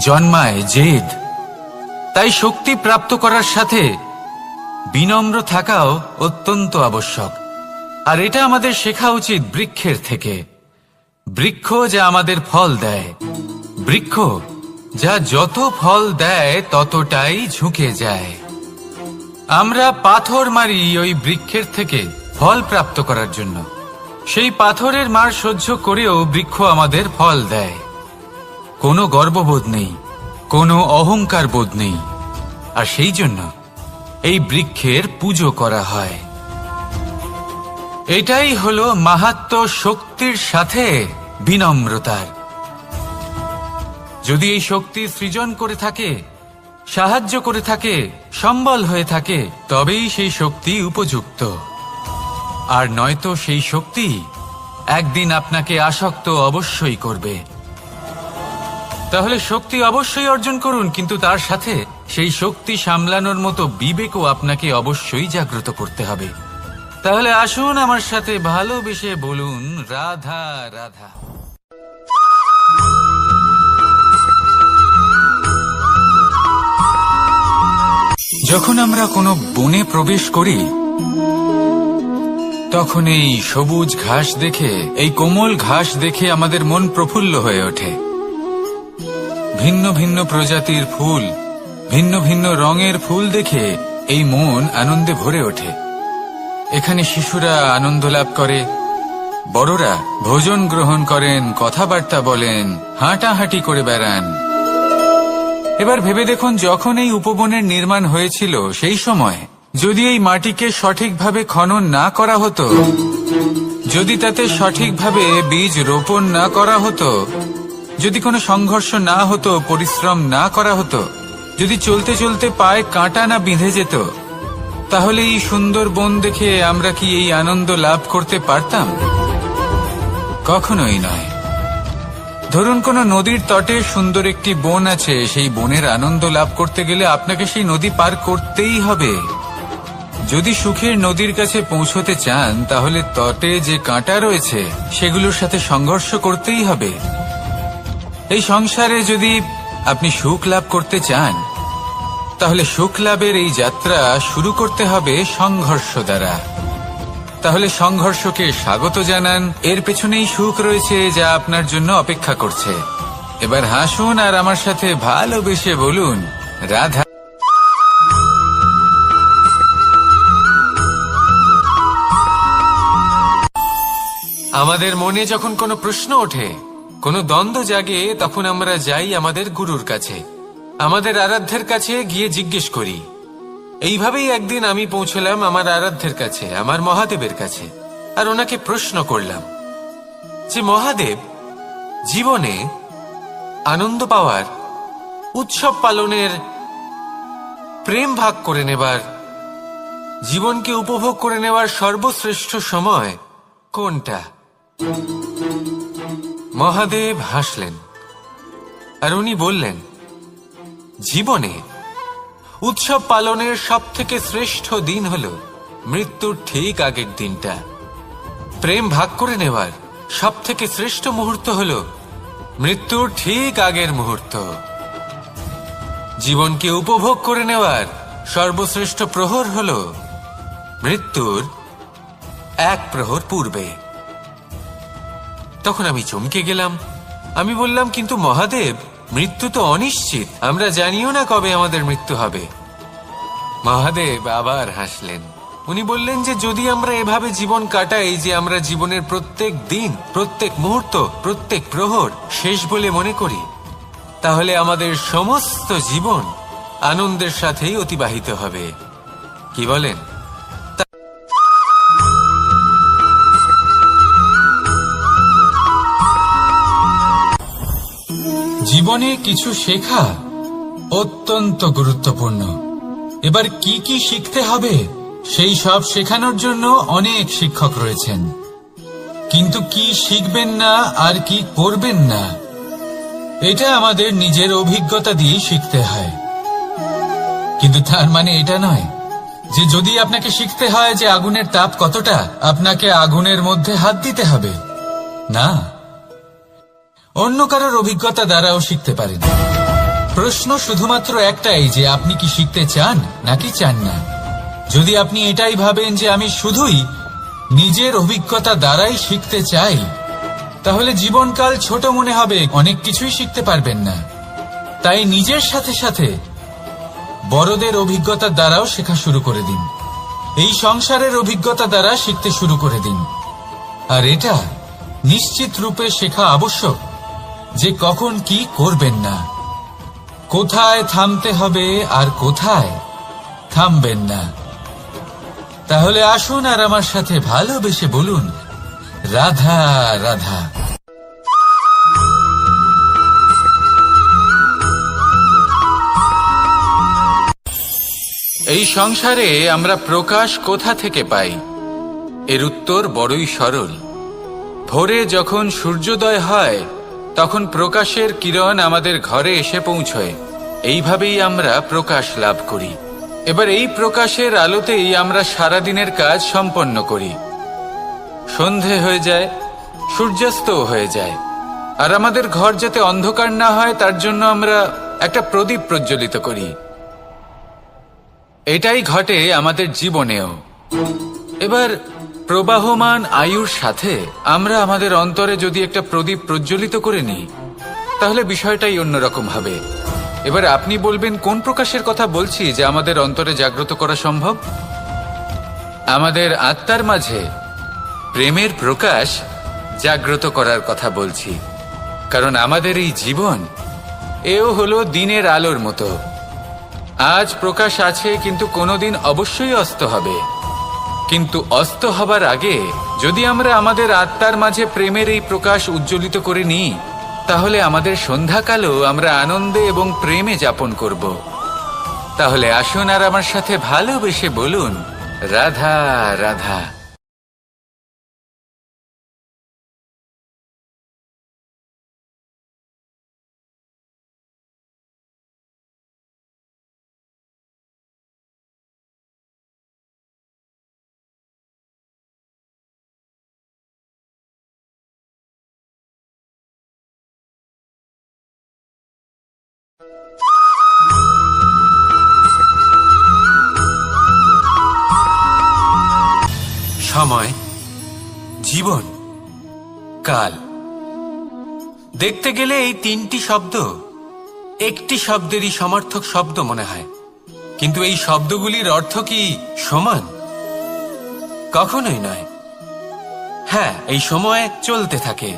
জন্মায় জেদ। তাই শক্তি প্রাপ্ত করার সাথে বিনম্র থাকাও অত্যন্ত আবশ্যক। আর এটা আমাদের শেখা উচিত বৃক্ষের থেকে। বৃক্ষ যা আমাদের ফল দেয়, বৃক্ষ যা যত ফল দেয় ততটাই ঝুঁকে যায়। আমরা পাথর মারি ওই বৃক্ষের থেকে ফল প্রাপ্ত করার জন্য। সেই পাথরের মার সহ্য করেও বৃক্ষ আমাদের ফল দেয়। কোনো গর্ববোধ নেই, কোনো অহংকার বোধ নেই। আর সেই জন্য এই বৃক্ষের পুজো করা হয়। এটাই হলো মাহাত্ম্য শক্তির সাথে বিনম্রতার। যদি এই শক্তি সৃজন করে থাকে, সাহায্য করে থাকে, সম্বল হয়ে থাকে, তবেই সেই শক্তি উপযুক্ত। আর নয়তো সেই শক্তি একদিন আপনাকে আসক্ত অবশ্যই করবে। তাহলে শক্তি অবশ্যই অর্জন করুন, কিন্তু তার সাথে সেই শক্তি সামলানোর মতো বিবেকও আপনাকে অবশ্যই জাগ্রত করতে হবে। তাহলে আসুন আমার সাথে ভালোবেসে বলুন, রাধা রাধা। যখন আমরা কোনো বনে প্রবেশ করি, তখন এই সবুজ ঘাস দেখে, এই কোমল ঘাস দেখে আমাদের মন প্রফুল্ল হয়ে ওঠে। ভিন্ন ভিন্ন প্রজাতির ফুল, ভিন্ন ভিন্ন রঙের ফুল দেখে এই মন আনন্দে ভরে ওঠে। এখানে শিশুরা আনন্দ লাভ করে, বড়রা ভোজন গ্রহণ করেন, কথাবার্তা বলেন, হাঁটাহাঁটি করে বেড়ান। এবার ভেবে দেখুন, যখন এই উপবনের নির্মাণ হয়েছিল সেই সময় যদি এই মাটিকে সঠিকভাবে খনন না করা হতো, যদি তাতে সঠিকভাবে বীজ রোপণ না করা হতো, যদি কোনো সংঘর্ষ না হতো, পরিশ্রম না করা হতো, যদি চলতে চলতে পায়ে কাঁটা না বিঁধে যেত, তাহলে এই সুন্দর বন দেখে আমরা কি এই আনন্দ লাভ করতে পারতাম? কখনোই নয়। ধরুন কোনো নদীর তটে সুন্দর একটি বন আছে, সেই বনের আনন্দ লাভ করতে গেলে আপনাকে সেই নদী পার করতেই হবে। যদি সুখের নদীর কাছে পৌঁছতে চান তাহলে তটে যে কাঁটা রয়েছে সেগুলোর সাথে সংঘর্ষ করতেই হবে। এই সংসারে যদি আপনি সুখ লাভ করতে চান তাহলে সুখ লাভের এই যাত্রা শুরু করতে হবে সংঘর্ষ দ্বারা। তাহলে সংঘর্ষকে স্বাগত জানান, এর পেছনেই সুখ রয়েছে যা আপনার জন্য অপেক্ষা করছে। এবার হাসুন আর আমার সাথে ভালোবেসে বলুন, রাধা। আমাদের মনে যখন কোনো প্রশ্ন ওঠে, কোনো দ্বন্দ্ব জাগে, তখন আমরা যাই আমাদের গুরুর কাছে, আমাদের আরাধ্যের কাছে গিয়ে জিজ্ঞেস করি। এইভাবেই একদিন আমি পৌঁছলাম আমার আরাধ্যের কাছে, আমার মহাদেবের কাছে, আর ওনাকে প্রশ্ন করলাম যে মহাদেব, জীবনে আনন্দ পাওয়ার, উৎসব পালনের, প্রেম ভাগ করে নেবার, জীবনকে উপভোগ করে নেওয়ার সর্বশ্রেষ্ঠ সময় কোনটা? মহাদেব হাসলেন আর উনি বললেন, জীবনে উৎসব পালনের সবথেকে শ্রেষ্ঠ দিন হল মৃত্যুর ঠিক আগের দিনটা। প্রেম ভাগ করে নেওয়ার সবথেকে শ্রেষ্ঠ মুহূর্ত হল মৃত্যুর ঠিক আগের মুহূর্ত। জীবনকে উপভোগ করে নেওয়ার সর্বশ্রেষ্ঠ প্রহর হল মৃত্যুর এক প্রহর পূর্বে। তখন আমি চমকে গেলাম। আমি বললাম, কিন্তু মহাদেব, মৃত্যু তো অনিশ্চিত, আমরা জানিও না কবে আমাদের মৃত্যু হবে। মহাদেব আবার হাসলেন। উনি বললেন যে যদি আমরা এভাবে জীবন কাটাই যে আমরা জীবনের প্রত্যেক দিন, প্রত্যেক মুহূর্ত, প্রত্যেক প্রহর শেষ বলে মনে করি, তাহলে আমাদের সমস্ত জীবন আনন্দের সাথেই অতিবাহিত হবে। কি বলেন? জীবনে কিছু শেখা অত্যন্ত গুরুত্বপূর্ণ। এবার কি কি শিখতে হবে সেই সব শেখানোর জন্য অনেক শিক্ষক রয়েছেন, কিন্তু কি শিখবেন না আর কি করবেন না এটা আমাদের নিজের অভিজ্ঞতা দিয়ে শিখতে হয়। কিন্তু তার মানে এটা নয় যে যদি আপনাকে শিখতে হয় যে আগুনের তাপ কতটা, আপনাকে আগুনের মধ্যে হাত দিতে হবে। না, অন্য কারোর অভিজ্ঞতা দ্বারাও শিখতে পারেন। প্রশ্ন শুধুমাত্র একটাই যে আপনি কি শিখতে চান নাকি চান না। যদি আপনি এটাই ভাবেন যে আমি শুধুই নিজের অভিজ্ঞতা দ্বারাই শিখতে চাই, তাহলে জীবনকাল ছোট মনে হবে, অনেক কিছুই শিখতে পারবেন না। তাই নিজের সাথে সাথে বড়দের অভিজ্ঞতা দ্বারাও শেখা শুরু করে দিন। এই সংসারের অভিজ্ঞতা দ্বারা শিখতে শুরু করে দিন। আর এটা নিশ্চিত রূপে শেখা আবশ্যক যে কখন কি করবেন না, কোথায় থামতে হবে আর কোথায় থামবেন না। তাহলে আসুন আর আমার সাথে ভালোবেসে বলুন, রাধা রাধা। এই সংসারে আমরা প্রকাশ কোথা থেকে পাই? এর উত্তর বড়ই সরল। ভোরে যখন সূর্যোদয় হয় তখন প্রকাশের কিরণ আমাদের ঘরে এসে পৌঁছয়। এইভাবেই আমরা প্রকাশ লাভ করি। এবার এই প্রকাশের আলোতেই আমরা সারাদিনের কাজ সম্পন্ন করি। সন্ধে হয়ে যায়, সূর্যাস্তও হয়ে যায়, আর আমাদের ঘর যাতে অন্ধকার না হয় তার জন্য আমরা একটা প্রদীপ প্রজ্বলিত করি। এটাই ঘটে আমাদের জীবনেও। এবার প্রবাহমান আয়ুর সাথে আমরা আমাদের অন্তরে যদি একটা প্রদীপ প্রজ্বলিত করে নিই তাহলে বিষয়টাই অন্যরকম হবে। এবার আপনি বলবেন, কোন প্রকাশের কথা বলছি যা আমাদের অন্তরে জাগ্রত করা সম্ভব? আমাদের আত্মার মাঝে প্রেমের প্রকাশ জাগ্রত করার কথা বলছি। কারণ আমাদের এই জীবন এও হলো দিনের আলোর মতো। আজ প্রকাশ আছে, কিন্তু কোনোদিন অবশ্যই অস্ত হবে। কিন্তু অস্ত হবার আগে যদি আমরা আমাদের আত্মার মাঝে প্রেমের এই প্রকাশ উজ্জ্বলিত করে নিই, তাহলে আমাদের সন্ধ্যাকালও আমরা আনন্দে এবং প্রেমে যাপন করব। তাহলে আসুন আর আমার সাথে ভালোবেসে বলুন, রাধা রাধা। সময়, জীবন, কাল। দেখতে গেলে এই তিনটি শব্দ একটি শব্দেরই সমার্থক শব্দ মনে হয়, কিন্তু এই শব্দগুলির অর্থ কি সমান? কখনোই নয়। হ্যাঁ, এই সময় চলতে থাকে,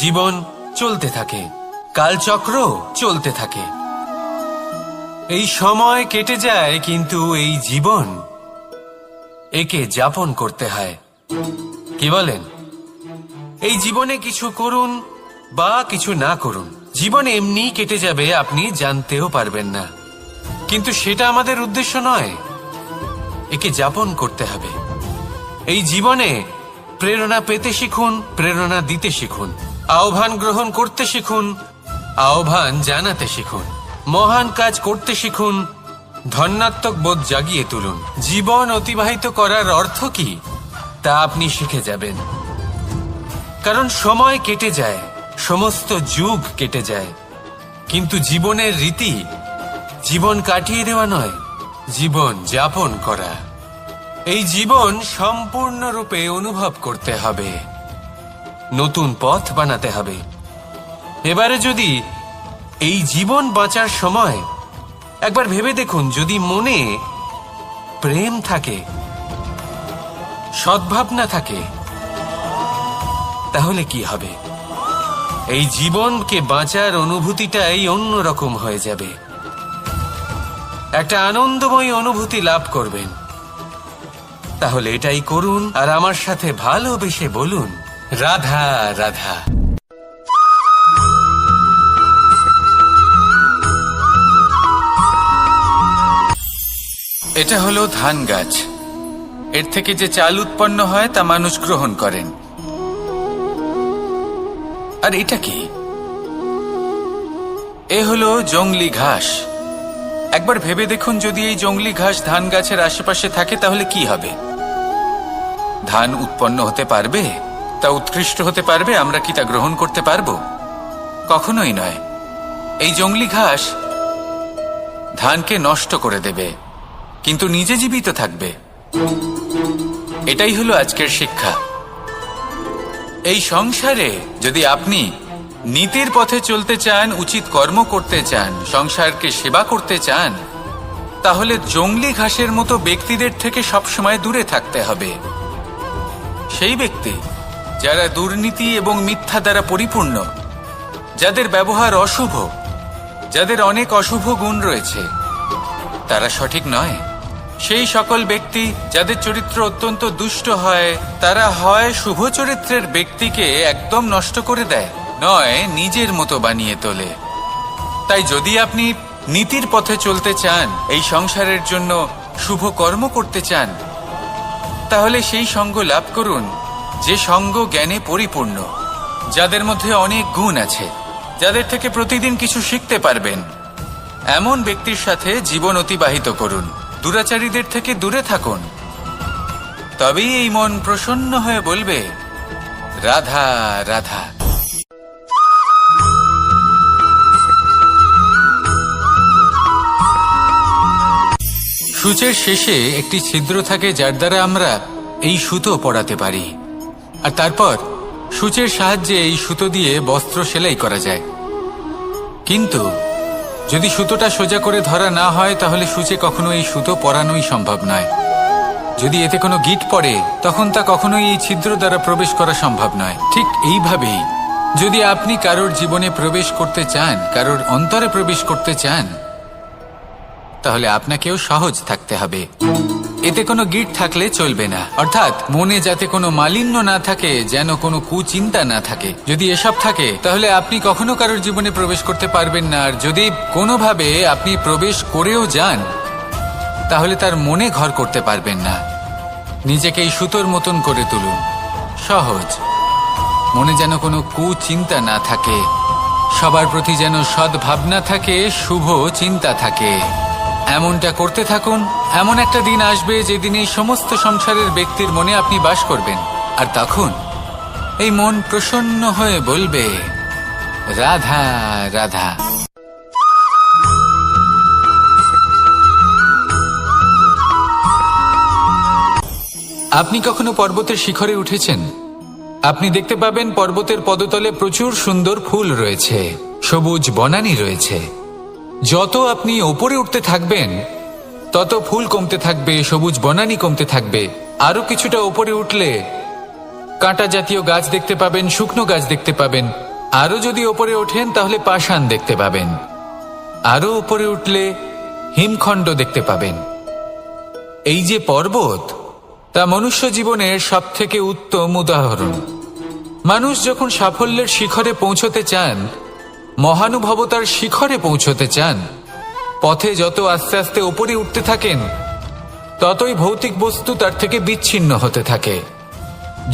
জীবন চলতে থাকে, কালচক্র চলতে থাকে। এই সময় কেটে যায়, কিন্তু এই জীবন, একে যাপন করতে হয়। কি বলেন? এই জীবনে কিছু করুন বা কিছু না করুন, জীবন এমনি কেটে যাবে, আপনি জানতেও পারবেন না। কিন্তু সেটা আমাদের উদ্দেশ্য নয়, একে যাপন করতে হবে। এই জীবনে প্রেরণা পেতে শিখুন, প্রেরণা দিতে শিখুন, আহ্বান গ্রহণ করতে শিখুন, আহ্বান জানাতে শিখুন, মহান কাজ করতে শিখুন, ধন্যাত্মক বোধ জাগিয়ে তুলুন। জীবন অতিবাহিত করার অর্থ কি তা আপনি শিখে যাবেন। কারণ সময় কেটে যায়, সমস্ত যুগ কেটে যায়, কিন্তু জীবনের রীতি জীবন কাটিয়ে দেওয়া নয়, জীবন যাপন করা। এই জীবন সম্পূর্ণরূপে অনুভব করতে হবে, নতুন পথ বানাতে হবে। এবারে যদি এই জীবন বাঁচার সময় একবার ভেবে দেখুন, যদি মনে প্রেম থাকে, সদ্ভাবনা থাকে, তাহলে কি হবে? এই জীবনকে বাঁচার অনুভূতিটাই অন্যরকম হয়ে যাবে, একটা আনন্দময় অনুভূতি লাভ করবেন। তাহলে এটাই করুন আর আমার সাথে ভালোবেসে বলুন, রাধা রাধা। এটা হলো ধান গাছ। এর থেকে যে চাল উৎপন্ন হয় তা মানুষ গ্রহণ করেন। আর এটা কি? এ হলো জংলি ঘাস। একবার ভেবে দেখুন, যদি এই জংলি ঘাস ধান গাছের আশেপাশে থাকে তাহলে কি হবে? ধান উৎপন্ন হতে পারবে? তা উৎকৃষ্ট হতে পারবে? আমরা কি তা গ্রহণ করতে পারবো? কখনোই নয়। এই জংলি ঘাস ধানকে নষ্ট করে দেবে, কিন্তু নিজে জীবিত থাকবে। এটাই হলো আজকের শিক্ষা। এই সংসারে যদি আপনি নীতির পথে চলতে চান, উচিত কর্ম করতে চান, সংসারকে সেবা করতে চান, তাহলে জংলি ঘাসের মতো ব্যক্তিদের থেকে সবসময় দূরে থাকতে হবে। সেই ব্যক্তি যারা দুর্নীতি এবং মিথ্যা দ্বারা পরিপূর্ণ, যাদের ব্যবহার অশুভ, যাদের অনেক অশুভ গুণ রয়েছে, তারা সঠিক নয়। সেই সকল ব্যক্তি যাদের চরিত্র অত্যন্ত দুষ্ট হয়, তারা হয় শুভ চরিত্রের ব্যক্তিকে একদম নষ্ট করে দেয়, নয় নিজের মতো বানিয়ে তোলে। তাই যদি আপনি নীতির পথে চলতে চান, এই সংসারের জন্য শুভ কর্ম করতে চান, তাহলে সেই সঙ্গ লাভ করুন যে সঙ্গ জ্ঞানে পরিপূর্ণ, যাদের মধ্যে অনেক গুণ আছে, যাদের থেকে প্রতিদিন কিছু শিখতে পারবেন। এমন ব্যক্তির সাথে জীবন অতিবাহিত করুন, দুরাচারীদের থেকে দূরে থাকুন। তবেই এই মন প্রসন্ন হয়ে বলবে, রাধা রাধা। সূচের শেষে একটি ছিদ্র থাকে, যার দ্বারা আমরা এই সুতো পরাতে পারি, আর তারপর সূচের সাহায্যে এই সুতো দিয়ে বস্ত্র সেলাই করা যায়। কিন্তু যদি সুতোটা সোজা করে ধরা না হয়, তাহলে সূচে কখনো এই সুতো পরানোই সম্ভব নয়। যদি এতে কোনো গিঁট পড়ে, তখন তা কখনোই এই ছিদ্র দ্বারা প্রবেশ করা সম্ভব নয়। ঠিক এইভাবেই যদি আপনি কারোর জীবনে প্রবেশ করতে চান, কারোর অন্তরে প্রবেশ করতে চান, তাহলে আপনাকেও সহজ থাকতে হবে। এতে কোনো গিঁট থাকলে চলবে না, অর্থাৎ মনে যাতে কোনো মালিন্য না থাকে, যেন কোনো কুচিন্তা না থাকে। যদি এসব থাকে, তাহলে আপনি কখনো কারোর জীবনে প্রবেশ করতে পারবেন না। আর যদি কোনোভাবে আপনি প্রবেশ করেও যান, তাহলে তার মনে ঘর করতে পারবেন না। নিজেকে এই সুতোর মতন করে তুলুন, সহজ। মনে যেন কোনো কুচিন্তা না থাকে, সবার প্রতি যেন সদ্ভাবনা থাকে, শুভ চিন্তা থাকে। এমনটা করতে থাকুন। এমন একটা দিন আসবে যেদিন এই সমস্ত সংসারের ব্যক্তির মনে আপনি বাস করবেন, আর তখন এই মন প্রসন্ন হয়ে বলবে, রাধা রাধা। আপনি কখনো পর্বতের শিখরে উঠেছেন? আপনি দেখতে পাবেন পর্বতের পদতলে প্রচুর সুন্দর ফুল রয়েছে, সবুজ বনানী রয়েছে। যত আপনি ওপরে উঠতে থাকবেন তত ফুল কমতে থাকবে, সবুজ বনানী কমতে থাকবে। আরো কিছুটা ওপরে উঠলে কাঁটা জাতীয় গাছ দেখতে পাবেন, শুকনো গাছ দেখতে পাবেন। আরো যদি ওপরে ওঠেন তাহলে পাষাণ দেখতে পাবেন। আরো উপরে উঠলে হিমখণ্ড দেখতে পাবেন। এই যে পর্বত, তা মনুষ্য জীবনের সবথেকে উত্তম উদাহরণ। মানুষ যখন সাফল্যের শিখরে পৌঁছতে চান, মহানুভবতার শিখরে পৌঁছতে চান, পথে যত আস্তে আস্তে উপরে উঠতে থাকেন ততই ভৌতিক বস্তু তার থেকে বিচ্ছিন্ন হতে থাকে।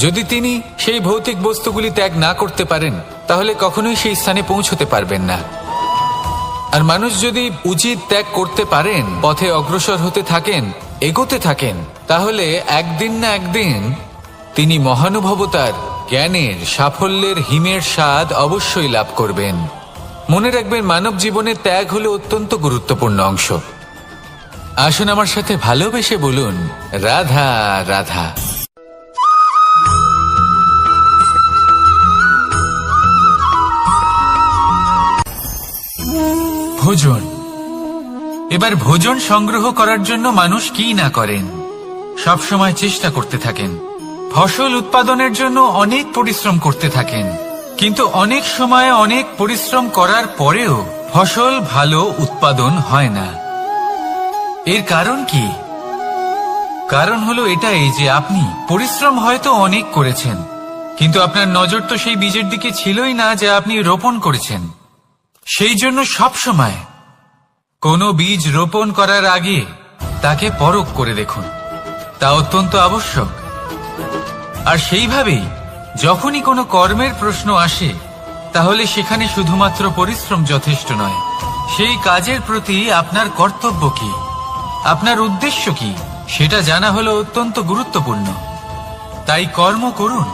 যদি তিনি সেই ভৌতিক বস্তুগুলি ত্যাগ না করতে পারেন তাহলে কখনোই সেই স্থানে পৌঁছতে পারবেন না। আর মানুষ যদি উচিত ত্যাগ করতে পারেন, পথে অগ্রসর হতে থাকেন, এগোতে থাকেন, তাহলে একদিন না একদিন তিনি মহানুভবতার, জ্ঞানের, সাফল্যের হিমের স্বাদ অবশ্যই লাভ করবেন। মনে রাখবেন, মানব জীবনের ত্যাগ হলো অত্যন্ত গুরুত্বপূর্ণ অংশ। আসুন আমার সাথে ভালোবেসে বলুন, রাধা রাধা। ভোজন। এবার ভোজন সংগ্রহ করার জন্য মানুষ কি না করেন, সব সময় চেষ্টা করতে থাকেন। ফসল উৎপাদনের জন্য অনেক পরিশ্রম করতে থাকেন, কিন্তু অনেক সময় অনেক পরিশ্রম করার পরেও ফসল ভালো উৎপাদন হয় না। এর কারণ কি? কারণ হলো এটাই যে আপনি পরিশ্রম হয়তো অনেক করেছেন, কিন্তু আপনার নজর তো সেই বীজের দিকে ছিলই না যা আপনি রোপণ করেছেন। সেই জন্য সব সময় কোনো বীজ রোপণ করার আগে তাকে পরখ করে দেখুন, তা অত্যন্ত আবশ্যক। আর সেইভাবেই যখনই কোনো কর্মের প্রশ্ন আসে, তাহলে সেখানে শুধুমাত্র পরিশ্রম যথেষ্ট নয়। সেই কাজের প্রতি আপনার কর্তব্য কি, আপনার উদ্দেশ্য কি, সেটা জানা হলো অত্যন্ত গুরুত্বপূর্ণ। তাই কর্ম করুন,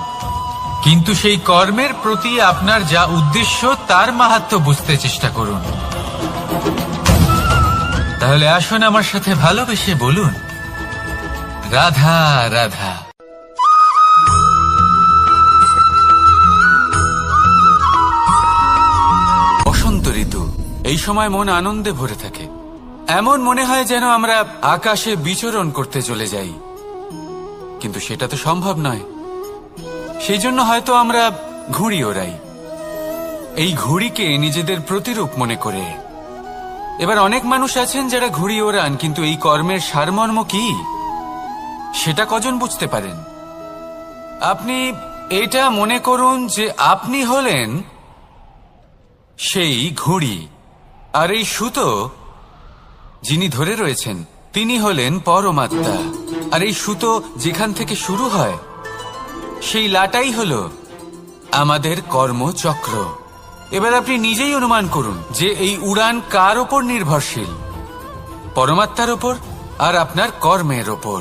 কিন্তু সেই কর্মের প্রতি আপনার যা উদ্দেশ্য তার মাহাত্ম্য বুঝতে চেষ্টা করুন। তাহলে আসুন আমার সাথে ভালোবেসে বলুন, রাধা রাধা। বসন্ত ঋতু, এই সময় মন আনন্দে ভরে থাকে। এমন মনে হয় যেন আমরা আকাশে বিচরণ করতে চলে যাই, কিন্তু সেটা তো সম্ভব নয়। সেই জন্য হয়তো আমরা ঘুড়ি ওড়াই, এই ঘুড়িকে নিজেদের প্রতিরূপ মনে করে। এবার অনেক মানুষ আছেন যারা ঘুড়ি ওড়ান, কিন্তু এই কর্মের সারমর্ম কি সেটা কজন বুঝতে পারেন? আপনি এটা মনে করুন যে আপনি হলেন সেই ঘুড়ি, আর এই সুতো যিনি ধরে রয়েছেন তিনি হলেন পরমাত্মা। আর এই সুতো যেখান থেকে শুরু হয় সেই লাটাই হলো আমাদের কর্মচক্র। এবার আপনি নিজেই অনুমান করুন যে এই উড়ান কার ওপর নির্ভরশীল, পরমাত্মার ওপর আর আপনার কর্মের ওপর।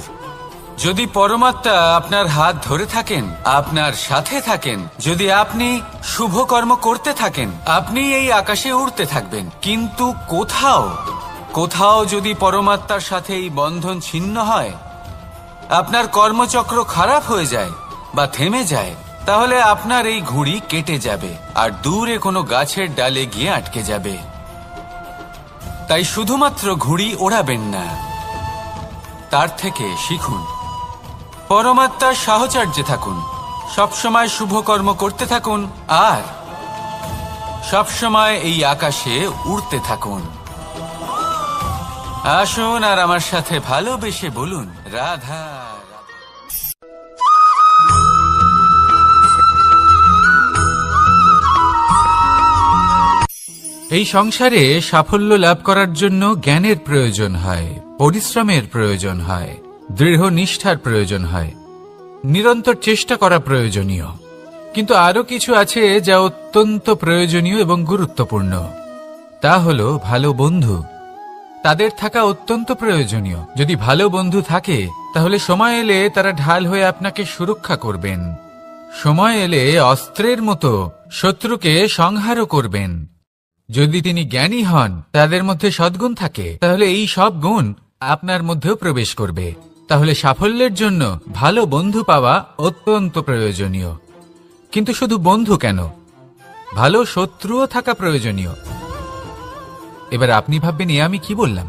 যদি পরমাত্মা আপনার হাত ধরে থাকেন, আপনার সাথে থাকেন, যদি আপনি শুভ কর্ম করতে থাকেন, আপনি এই আকাশে উড়তে থাকবেন। কিন্তু কোথাও কোথাও যদি পরমাত্মার সাথে এই বন্ধন ছিন্ন হয়, আপনার কর্মচক্র খারাপ হয়ে যায় বা থেমে যায়, তাহলে আপনার এই ঘুড়ি কেটে যাবে আর দূরে কোনো গাছের ডালে গিয়ে আটকে যাবে। তাই শুধুমাত্র ঘুড়ি ওড়াবেন না, তার থেকে শিখুন, পরমাত্মার সাহচর্যে থাকুন, সবসময় শুভ কর্ম করতে থাকুন আর সবসময় এই আকাশে উড়তে থাকুন। আসুন আর আমার সাথে ভালোবেসে বলুন, রাধা। এই সংসারে সাফল্য লাভ করার জন্য জ্ঞানের প্রয়োজন হয়। পরিশ্রমের প্রয়োজন হয়, দৃঢ় নিষ্ঠার প্রয়োজন হয়, নিরন্তর চেষ্টা করা প্রয়োজনীয়। কিন্তু আরো কিছু আছে যা অত্যন্ত প্রয়োজনীয় এবং গুরুত্বপূর্ণ। তা হলো ভালো বন্ধু। তাদের থাকা অত্যন্ত প্রয়োজনীয়। যদি ভালো বন্ধু থাকে তাহলে সময় এলে তারা ঢাল হয়ে আপনাকে সুরক্ষা করবেন। সময় এলে অস্ত্রের মতো শত্রুকে সংহারও করবেন। যদি তিনি জ্ঞানী হন, তাদের মধ্যে সদ্গুণ থাকে, তাহলে এই সব গুণ আপনার মধ্যেও প্রবেশ করবে। তাহলে সাফল্যের জন্য ভালো বন্ধু পাওয়া অত্যন্ত প্রয়োজনীয়। কিন্তু শুধু বন্ধু কেন, ভালো শত্রুও থাকা প্রয়োজনীয়। এবার আপনি ভাববেন, এ আমি কি বললাম?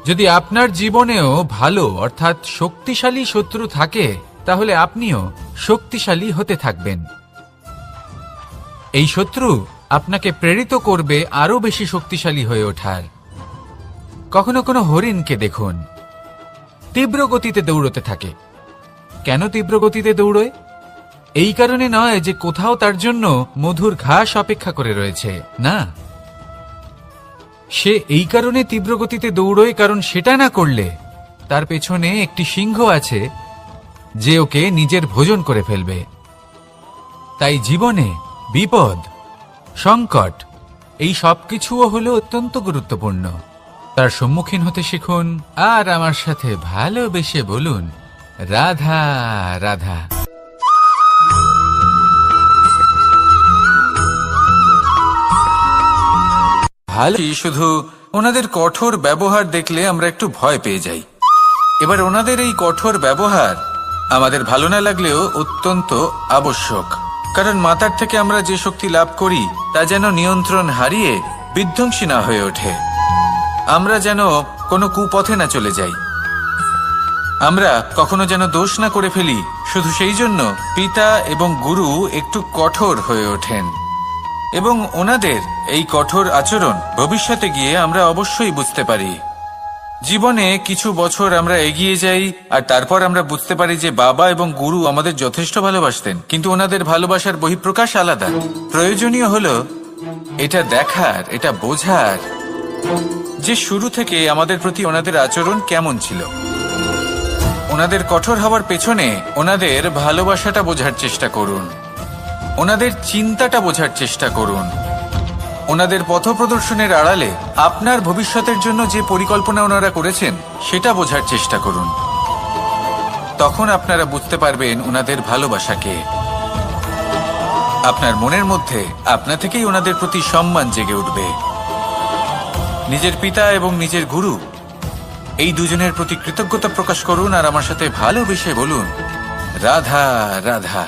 যদি আপনার জীবনেও ভালো অর্থাৎ শক্তিশালী শত্রু থাকে, তাহলে আপনিও শক্তিশালী হতে থাকবেন। এই শত্রু আপনাকে প্রেরিত করবে আরো বেশি শক্তিশালী হয়ে ওঠার। কখনো কোনো হরিণকে দেখুন, তীব্র গতিতে দৌড়তে থাকে। কেন তীব্র গতিতে দৌড়য়? এই কারণে নয় যে কোথাও তার জন্য মধুর ঘাস অপেক্ষা করে রয়েছে, না। সে এই কারণে তীব্র গতিতে দৌড়য় কারণ সেটা না করলে তার পেছনে একটি সিংহ আছে যে ওকে নিজের ভোজন করে ফেলবে। তাই জীবনে বিপদ, সংকট, এই সবকিছুও হলো অত্যন্ত গুরুত্বপূর্ণ। তার সম্মুখীন হতে শিখুন আর আমার সাথে ভালোবেসে বলুন, রাধা রাধা। ভালো শুধু ওনাদের কঠোর ব্যবহার দেখলে আমরা একটু ভয় পেয়ে যাই। এবার ওনাদের এই কঠোর ব্যবহার আমাদের ভালো না লাগলেও অত্যন্ত আবশ্যক, কারণ মাতার থেকে আমরা যে শক্তি লাভ করি তা যেন নিয়ন্ত্রণ হারিয়ে বিধ্বংসী না হয়ে ওঠে। আমরা যেন কোনো কুপথে না চলে যাই, আমরা কখনো যেন দোষ না করে ফেলি। শুধু সেই জন্য পিতা এবং গুরু একটু কঠোর হয়ে ওঠেন, এবং ওনাদের এই কঠোর আচরণ ভবিষ্যতে গিয়ে আমরা অবশ্যই বুঝতে পারি। জীবনে কিছু বছর আমরা এগিয়ে যাই আর তারপর আমরা বুঝতে পারি যে বাবা এবং গুরু আমাদের যথেষ্ট ভালোবাসতেন, কিন্তু ওনাদের ভালোবাসার বহিঃপ্রকাশ আলাদা। প্রয়োজনীয় হলো এটা দেখার, এটা বোঝার যে শুরু থেকে আমাদের প্রতি ওনাদের আচরণ কেমন ছিল। ওনাদের কঠোর হওয়ার পেছনে ওনাদের ভালোবাসাটা বোঝার চেষ্টা করুন, ওনাদের চিন্তাটা বোঝার চেষ্টা করুন, ওনাদের পথপ্রদর্শনের আড়ালে আপনার ভবিষ্যতের জন্য যে পরিকল্পনা ওনারা করেছেন সেটা বোঝার চেষ্টা করুন। তখন আপনারা বুঝতে পারবেন ওনাদের ভালোবাসাকে। আপনার মনের মধ্যে আপনা থেকেই ওনাদের প্রতি সম্মান জেগে উঠবে। নিজের পিতা এবং নিজের গুরু এই দুজনের প্রতি কৃতজ্ঞতা প্রকাশ করুন আর আমার সাথে ভালোবেসে বলুন, রাধা রাধা।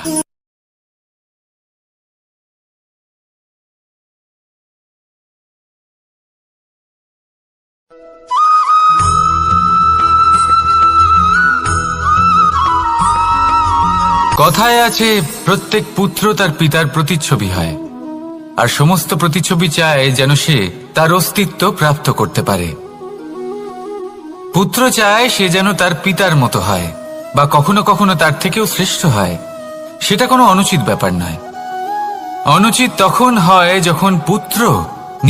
কথায় আছে, প্রত্যেক পুত্র তার পিতার প্রতিচ্ছবি হয়, আর সমস্ত প্রতিচ্ছবি চায় যেন সে তার অস্তিত্ব প্রাপ্ত করতে পারে। পুত্র চায় সে যেন তার পিতার মতো হয়, বা কখনো কখনো তার থেকেও শ্রেষ্ঠ হয়। সেটা কোনো অনুচিত ব্যাপার নয়। অনুচিত তখন হয় যখন পুত্র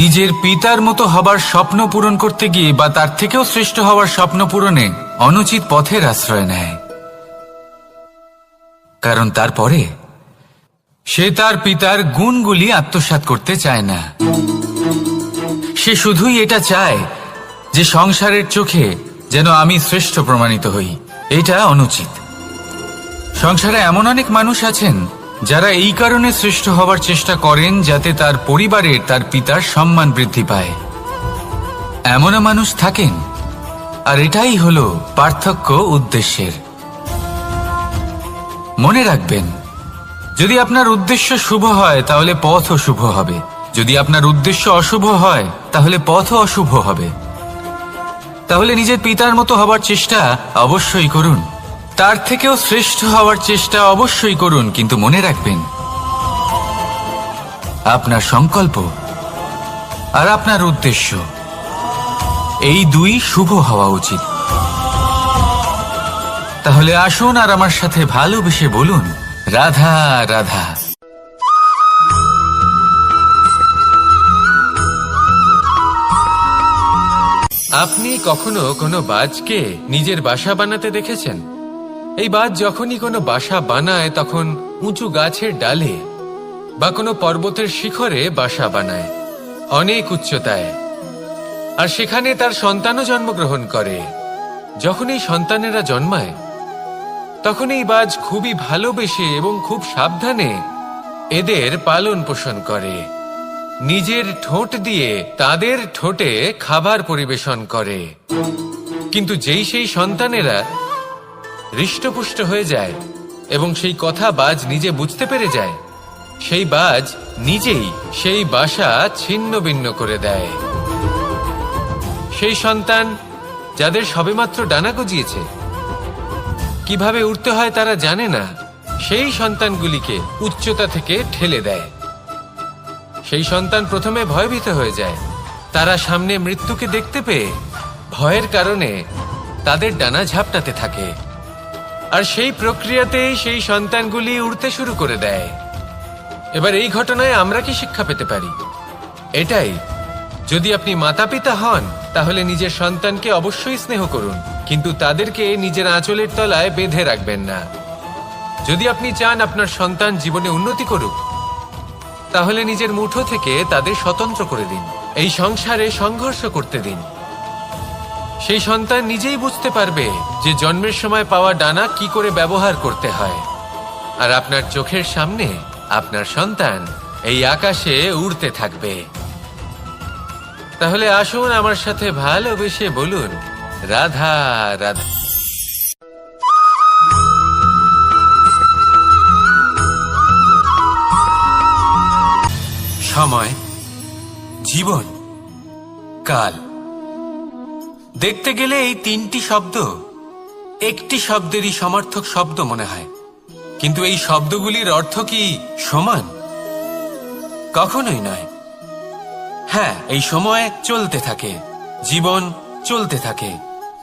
নিজের পিতার মতো হবার স্বপ্ন পূরণ করতে গিয়ে বা তার থেকেও শ্রেষ্ঠ হওয়ার স্বপ্ন পূরণে অনুচিত পথের আশ্রয় নেয়। কারণ তারপরে সে তার পিতার গুণগুলি আত্মসাৎ করতে চায় না। সে শুধুই এটা চায় যে সংসারের চোখে যেন আমি শ্রেষ্ঠ প্রমাণিত হই। এটা অনুচিত। সংসারে এমন অনেক মানুষ আছেন যারা এই কারণে শ্রেষ্ঠ হবার চেষ্টা করেন যাতে তার পরিবারের, তার পিতার সম্মান বৃদ্ধি পায়। এমনও মানুষ থাকেন, আর এটাই হলো পার্থক্য উদ্দেশ্যের। মনে রাখবেন, যদি আপনার উদ্দেশ্য শুভ হয় তাহলে পথও শুভ হবে, যদি আপনার উদ্দেশ্য অশুভ হয় তাহলে পথও অশুভ হবে। তাহলে নিজের পিতার মতো হবার চেষ্টা অবশ্যই করুন, তার থেকেও শ্রেষ্ঠ হওয়ার চেষ্টা অবশ্যই করুন, কিন্তু মনে রাখবেন আপনার সংকল্প আর আপনার উদ্দেশ্য এই দুই শুভ হওয়া উচিত। তাহলে আসুন আর আমার সাথে ভালোবেসে বলুন, রাধা রাধা। আপনি কখনো কোনো বাজকে নিজের বাসা বানাতে দেখেছেন? এই বাজ যখনই কোনো বাসা বানায় তখন উঁচু গাছের ডালে বা কোনো পর্বতের শিখরে বাসা বানায়, অনেক উচ্চতায়। আর সেখানে তার সন্তানও জন্মগ্রহণ করে। যখন এই সন্তানেরা জন্মায় তখন এই বাজ খুবই ভালোবেসে এবং খুব সাবধানে এদের পালন পোষণ করে। নিজের ঠোঁট দিয়ে তাদের ঠোঁটে খাবার পরিবেশন করে। কিন্তু যেই সেই সন্তানেরা হৃষ্টপুষ্ট হয়ে যায় এবং সেই কথা বাজ নিজে বুঝতে পেরে যায়, সেই বাজ নিজেই সেই বাসা ছিন্ন ভিন্ন করে দেয়। সেই সন্তান যাদের সবেমাত্র ডানা গজিয়েছে, কিভাবে উড়তে হয় তারা জানে না, সেই সন্তানগুলিকে উচ্চতা থেকে ঠেলে দেয়। সেই সন্তান প্রথমে ভয়ভীত হয়ে যায়। তারা সামনে মৃত্যুকে দেখতে পেয়ে ভয়ের কারণে তাদের ডানা ঝাপটাতে থাকে। আর সেই প্রক্রিয়াতেই সেই সন্তানগুলি উড়তে শুরু করে দেয়। এবার এই ঘটনায় আমরা কি শিক্ষা পেতে পারি? এটাই, যদি আপনি মাতা পিতা হন তাহলে নিজের সন্তানকে অবশ্যই স্নেহ করুন, কিন্তু তাদেরকে নিজের আঁচলের তলায় বেঁধে রাখবেন না। যদি আপনি চান আপনার সন্তান জীবনে উন্নতি করুক, তাহলে নিজের মুঠো থেকে তাদের স্বতন্ত্র করে দিন। এই সংসারে সংঘর্ষ করতে দিন। সেই সন্তান নিজেই বুঝতে পারবে যে জন্মের সময় পাওয়া ডানা কি করে ব্যবহার করতে হয়। আর আপনার চোখের সামনে আপনার সন্তান এই আকাশে উড়তে থাকবে। তাহলে আসুন আমার সাথে ভালোবেসে বলুন, রাধা রাধা। সময়, জীবন, কাল। দেখতে গেলে এই তিনটি শব্দ একটি শব্দেরই সমার্থক শব্দ মনে হয়, কিন্তু এই শব্দগুলির অর্থ কি সমান? কখনোই নয়। হ্যাঁ, এই সময় চলতে থাকে, জীবন চলতে থাকে,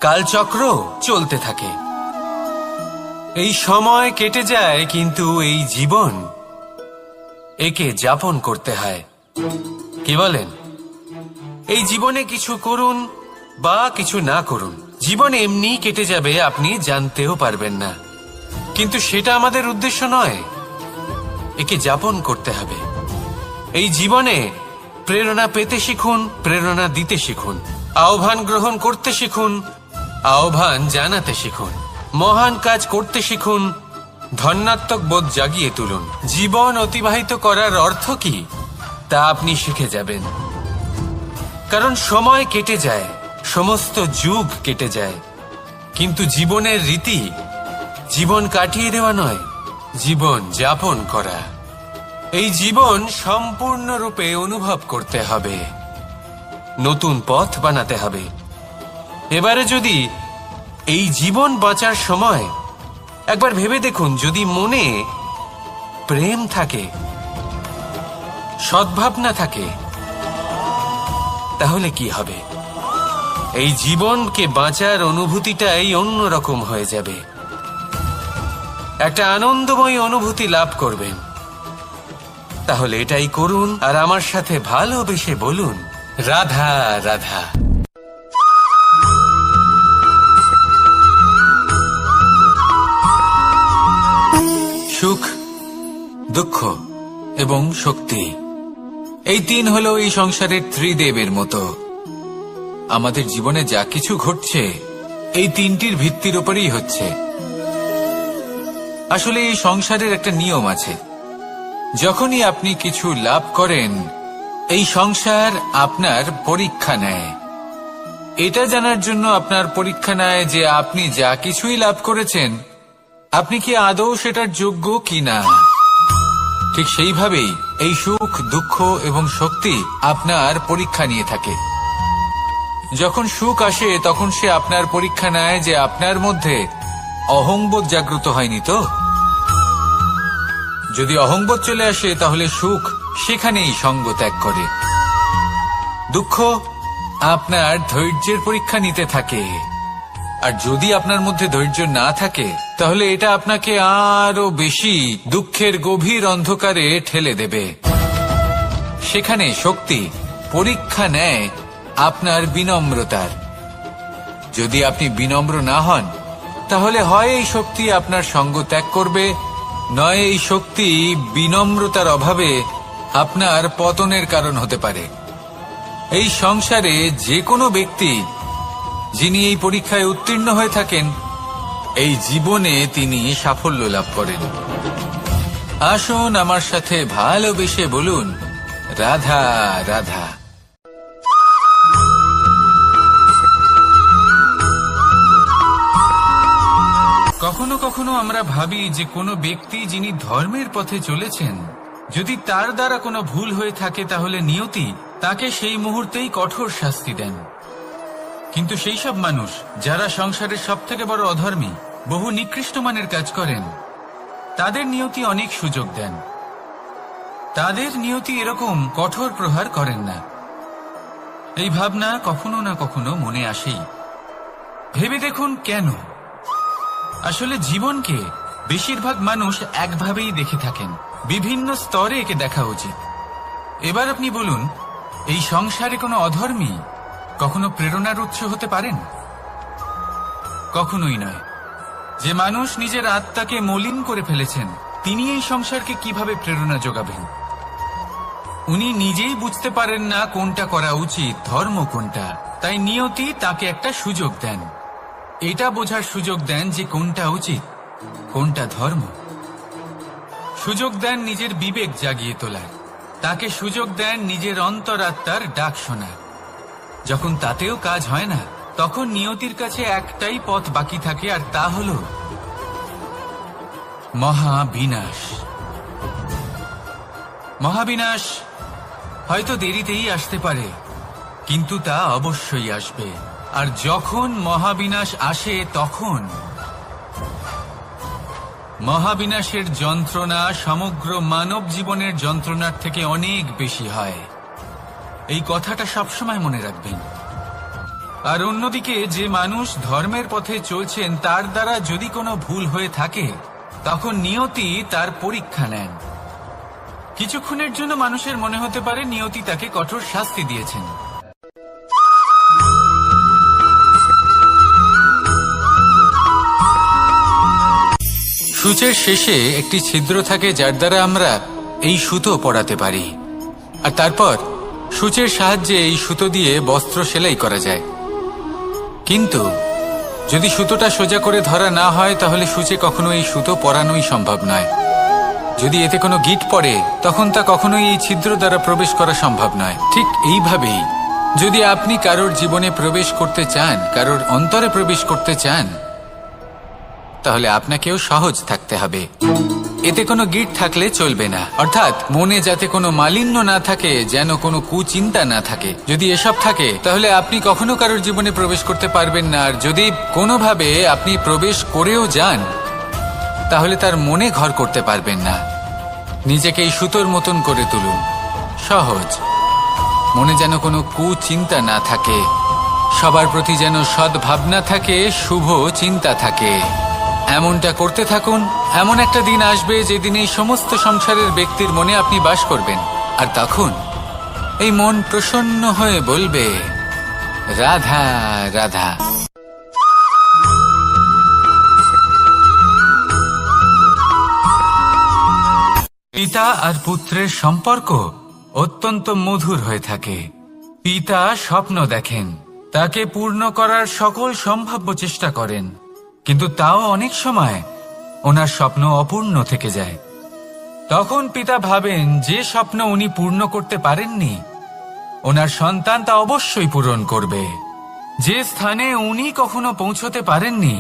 কালচক্র চলতে থাকে। এই সময় কেটে যায়, কিন্তু এই জীবন একে যাপন করতে হয়। কি বলেন? এই জীবনে কিছু করুন বা কিছু না করুন, জীবন এমনি কেটে যাবে, আপনি জানতেও পারবেন না। কিন্তু সেটা আমাদের উদ্দেশ্য নয়। একে যাপন করতে হবে। এই জীবনে প্রেরণা পেতে শিখুন, প্রেরণা দিতে শিখুন, আহ্বান গ্রহণ করতে শিখুন, আহ্বান জানাতে শিখুন, মহান কাজ করতে শিখুন, ধন্যাত্মক বোধ জাগিয়ে তুলুন। জীবন অতিবাহিত করার অর্থ কি তা আপনি শিখে যাবেন। কারণ সময় কেটে যায়, সমস্ত যুগ কেটে যায়, কিন্তু জীবনের রীতি জীবন কাটিয়ে দেওয়া নয়, জীবন যাপন করা। এই জীবন সম্পূর্ণরূপে অনুভব করতে হবে, নতুন পথ বানাতে হবে। এবারে যদি এই জীবন বাঁচার সময় একবার ভেবে দেখুন, যদি মনে প্রেম থাকে, সদ্ভাবনা থাকে, তাহলে কি হবে? এই জীবনকে বাঁচার অনুভূতিটাই অন্যরকম হয়ে যাবে। একটা আনন্দময় অনুভূতি লাভ করবেন। তাহলে এটাই করুন আর আমার সাথে ভালোবেসে বলুন, রাধা রাধা। সুখ, দুঃখ এবং শক্তি, এই তিন হলো এই সংসারের ত্রিদেবের মতো। আমাদের জীবনে যা কিছু ঘটছে এই তিনটির ভিত্তির উপরেই হচ্ছে। আসলে এই সংসারের একটা নিয়ম আছে, যখনই আপনি কিছু লাভ করেন এই সংসার আপনার পরীক্ষা নেয়। এটা জানার জন্য আপনার পরীক্ষা নেয় যে আপনি যা কিছুই লাভ করেছেন আপনি কি আদৌ সেটার যোগ্য কিনা। ঠিক সেইভাবেই এই সুখ, দুঃখ এবং শক্তি আপনার পরীক্ষা নিয়ে থাকে। যখন সুখ আসে তখন সে আপনার পরীক্ষা নেয় যে আপনার মধ্যে অহংবোধ জাগ্রত হয়নি তো। যদি অহংবোধ চলে আসে তাহলে সুখ সেখানেই সঙ্গ ত্যাগ করে। দুঃখ আপনার ধৈর্যের পরীক্ষা নিতে থাকে, আর যদি আপনার মধ্যে ধৈর্য না থাকে তাহলে এটা আপনাকে আরো বেশি দুঃখের গভীর অন্ধকারে ঠেলে দেবে। সেখানে শক্তি পরীক্ষা নেয় আপনার বিনম্রতার, যদি আপনি বিনম্র না হন, তাহলে হয় এই শক্তি আপনার সঙ্গ ত্যাগ করবে, নয় এই শক্তি বিনম্রতার অভাবে আপনার পতনের কারণ হতে পারে। এই সংসারে যে কোনো ব্যক্তি যিনি এই পরীক্ষায় উত্তীর্ণ হয়ে থাকেন, এই জীবনে তিনি সাফল্য লাভ করেন। আসুন আমার সাথে ভালোবেসে বলুন, রাধা রাধা। কখনো কখনো আমরা ভাবি যে কোনো ব্যক্তি যিনি ধর্মের পথে চলেছেন, যদি তার দ্বারা কোনো ভুল হয়ে থাকে তাহলে নিয়তি তাকে সেই মুহূর্তেই কঠোর শাস্তি দেন। কিন্তু সেই সব মানুষ যারা সংসারের সবথেকে বড় অধর্মী, বহু নিকৃষ্ট মানের কাজ করেন, তাদের নিয়তি অনেক সুযোগ দেন। তাদের নিয়তি এরকম কঠোর প্রহার করেন না। এই ভাবনা কখনো না কখনো মনে আসেই। ভেবে দেখুন কেন? আসলে জীবনকে বেশিরভাগ মানুষ একভাবেই দেখে থাকেন, বিভিন্ন স্তরে একে দেখা উচিত। এবার আপনি বলুন, এই সংসারে কোনো অধর্মী কখনো প্রেরণার উৎস হতে পারেন? কখনোই নয়। যে মানুষ নিজের আত্মাকে মলিন করে ফেলেছেন, তিনি এই সংসারকে কিভাবে প্রেরণা যোগাবেন? উনি নিজেই বুঝতে পারেন না কোনটা করা উচিত, ধর্ম কোনটা। তাই নিয়তি তাকে একটা সুযোগ দেন, এটা বোঝার সুযোগ দেন যে কোনটা উচিত, কোনটা ধর্ম। সুযোগ দেন নিজের বিবেক জাগিয়ে তোলার, তাকে সুযোগ দেন নিজের অন্তরাত্মার ডাক শোনার। যখন তাতেও কাজ হয় না, তখন নিয়তির কাছে একটাই পথ বাকি থাকে, আর তা হল মহাবিনাশ। মহাবিনাশ হয়তো দেরিতেই আসতে পারে, কিন্তু তা অবশ্যই আসবে। আর যখন মহাবিনাশ আসে, তখন মহাবিনাশের যন্ত্রণা সমগ্র মানব জীবনের যন্ত্রণার থেকে অনেক বেশি হয়। এই কথাটা সবসময় মনে রাখবেন। আর অন্যদিকে যে মানুষ ধর্মের পথে চলছেন, তার দ্বারা যদি কোনো ভুল হয়ে থাকে, তখন নিয়তি তার পরীক্ষা নেন। কিছুক্ষণের জন্য মানুষের মনে হতে পারে নিয়তি তাকে কঠোর শাস্তি দিয়েছেন। সূচের শেষে একটি ছিদ্র থাকে, যার দ্বারা আমরা এই সুতো পরাতে পারি, আর তারপর সূচের সাহায্যে এই সুতো দিয়ে বস্ত্র সেলাই করা যায়। কিন্তু যদি সুতোটা সোজা করে ধরা না হয়, তাহলে সূচে কখনো এই সুতো পরানোই সম্ভব নয়। যদি এতে কোনো গিঁট পড়ে, তখন তা কখনোই এই ছিদ্র দ্বারা প্রবেশ করা সম্ভব নয়। ঠিক এইভাবেই যদি আপনি কারোর জীবনে প্রবেশ করতে চান, কারোর অন্তরে প্রবেশ করতে চান, তাহলে আপনাকেও সহজ থাকতে হবে। এতে কোনো গিঁট থাকলে চলবে না, অর্থাৎ মনে যাতে কোনো মালিন্য না থাকে, যেন কোনো কুচিন্তা না থাকে। যদি এসব থাকে, তাহলে আপনি কখনো কারোর জীবনে প্রবেশ করতে পারবেন না। আর যদি কোনোভাবে আপনি প্রবেশ করেও যান, তাহলে তার মনে ঘর করতে পারবেন না। নিজেকে এই সুতোর মতন করে তুলুন, সহজ। মনে যেন কোনো কুচিন্তা না থাকে, সবার প্রতি যেন সদ্ভাবনা থাকে, শুভ চিন্তা থাকে। এমনটা করতে থাকুন। এমন একটা দিন আসবে যেদিন এই সমস্ত সংসারের ব্যক্তির মনে আপনি বাস করবেন, আর তখন এই মন প্রসন্ন হয়ে বলবে, রাধা রাধা। পিতা আর পুত্রের সম্পর্ক অত্যন্ত মধুর হয়ে থাকে। পিতা স্বপ্ন দেখেন, তাকে পূর্ণ করার সকল সম্ভাব্য চেষ্টা করেন, কিন্তু তাও অনেক সময় ওনার স্বপ্ন অপূর্ণ থেকে যায়। তখন পিতা ভাবেন যে স্বপ্ন উনি পূর্ণ করতে পারেননি, ওনার সন্তান তা অবশ্যই পূরণ করবে। যে স্থানে উনি কখনো পৌঁছতে পারেননি,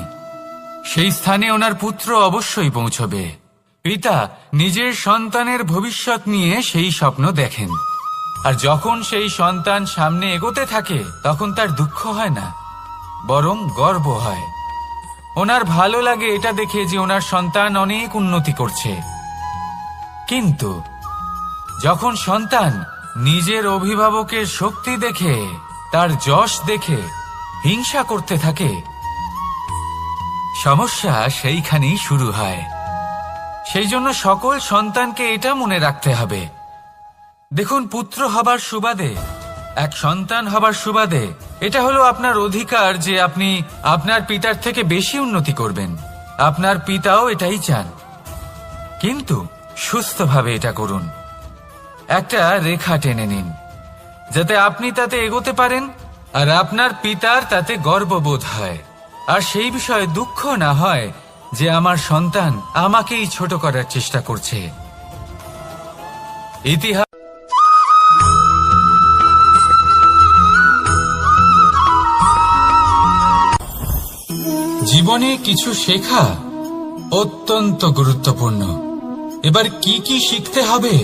সেই স্থানে ওনার পুত্র অবশ্যই পৌঁছবে। পিতা নিজের সন্তানের ভবিষ্যৎ নিয়ে সেই স্বপ্ন দেখেন, আর যখন সেই সন্তান সামনে এগোতে থাকে, তখন তার দুঃখ হয় না, বরং গর্ব হয়। ওনার ভালো লাগে এটা দেখে যে ওনার সন্তান অনেক উন্নতি করছে। কিন্তু যখন সন্তান নিজের অভিভাবকের শক্তি দেখে, তার যশ দেখে হিংসা করতে থাকে, সমস্যা সেইখানেই শুরু হয়। সেই জন্য সকল সন্তানকে এটা মনে রাখতে হবে। দেখুন, পুত্র হবার সুবাদে, এক সন্তান হবার সুবাদে এটা হলো আপনার অধিকার যে আপনি আপনার পিতার থেকে বেশি উন্নতি করবেন। আপনার পিতাও এটাই চান, কিন্তু সুস্থভাবে এটা করুন। একটা রেখা টেনে নিন যাতে আপনি তাতে এগোতে পারেন আর আপনার পিতার তাতে গর্ববোধ হয়, আর সেই বিষয়ে দুঃখ না হয় যে আমার সন্তান আমাকেই ছোট করার চেষ্টা করছে। ইতিহাস জীবনে কিছু শেখা অত্যন্ত গুরুত্বপূর্ণ। এবার কি কি শিখতে হবে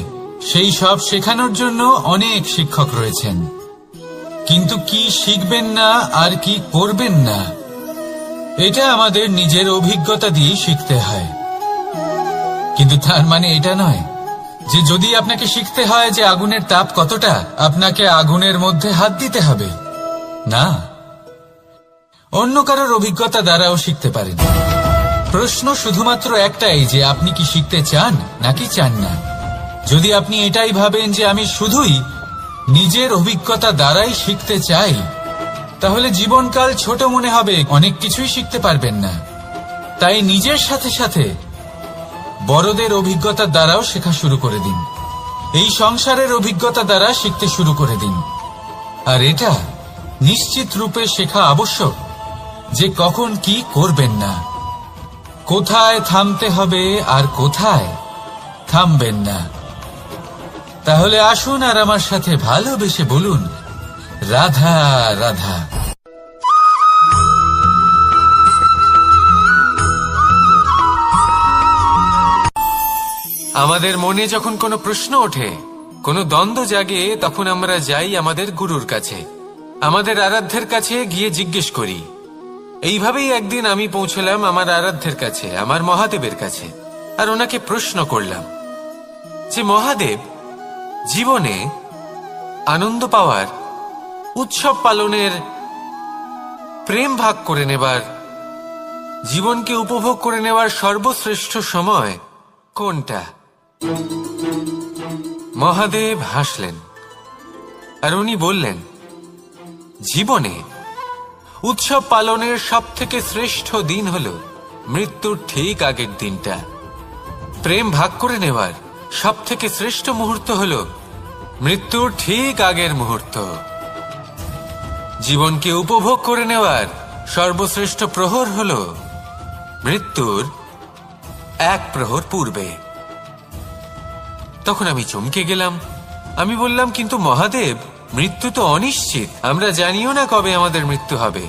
সেই সব শেখানোর জন্য অনেক শিক্ষক রয়েছেন, কিন্তু কি শিখবেন না আর কি করবেন না এটা আমাদের নিজের অভিজ্ঞতা দিয়ে শিখতে হয়। কিন্তু তার মানে এটা নয় যে যদি আপনাকে শিখতে হয় যে আগুনের তাপ কতটা, আপনাকে আগুনের মধ্যে হাত দিতে হবে। না, অন্য কারোর অভিজ্ঞতা দ্বারাও শিখতে পারেন। প্রশ্ন শুধুমাত্র একটাই যে আপনি কি শিখতে চান নাকি চান না। যদি আপনি এটাই ভাবেন যে আমি শুধুই নিজের অভিজ্ঞতা দ্বারাই শিখতে চাই, তাহলে জীবনকাল ছোট মনে হবে, অনেক কিছুই শিখতে পারবেন না। তাই নিজের সাথে সাথে বড়দের অভিজ্ঞতা দ্বারাও শেখা শুরু করে দিন। এই সংসারের অভিজ্ঞতা দ্বারা শিখতে শুরু করে দিন। আর এটা নিশ্চিত রূপে শেখা আবশ্যক যে কখন কি করবেন না, কোথায় থামতে হবে আর কোথায় থামবেন না। তাহলে আসুন আর আমার সাথে ভালোবেসে বলুন, রাধা রাধা। আমাদের মনে যখন কোনো প্রশ্ন ওঠে, কোনো দ্বন্দ্ব জাগে, তখন আমরা যাই আমাদের গুরুর কাছে, আমাদের আরাধ্যের কাছে গিয়ে জিজ্ঞেস করি। এইভাবেই একদিন আমি পৌঁছলাম আমার আরাধ্যের কাছে, আমার মহাদেবের কাছে, আর ওনাকে প্রশ্ন করলাম যে মহাদেব, জীবনে আনন্দ পাওয়ার, উৎসব পালনের, প্রেম ভাগ করে নেবার, জীবনকে উপভোগ করে নেওয়ার সর্বশ্রেষ্ঠ সময় কোনটা? মহাদেব হাসলেন আর উনি বললেন, জীবনে উৎসব পালনের সব থেকে শ্রেষ্ঠ দিন হল মৃত্যুর ঠিক আগের দিনটা। প্রেম ভাগ করে নেওয়ার সব থেকে শ্রেষ্ঠ মুহূর্ত হল মৃত্যুর ঠিক আগের মুহূর্ত। জীবনকে উপভোগ করে নেওয়ার সর্বশ্রেষ্ঠ প্রহর হল মৃত্যুর এক প্রহর পূর্বে। তখন আমি চমকে গেলাম। আমি বললাম, কিন্তু মহাদেব, মৃত্যু তো অনিশ্চিত, আমরা জানিও না কবে আমাদের মৃত্যু হবে।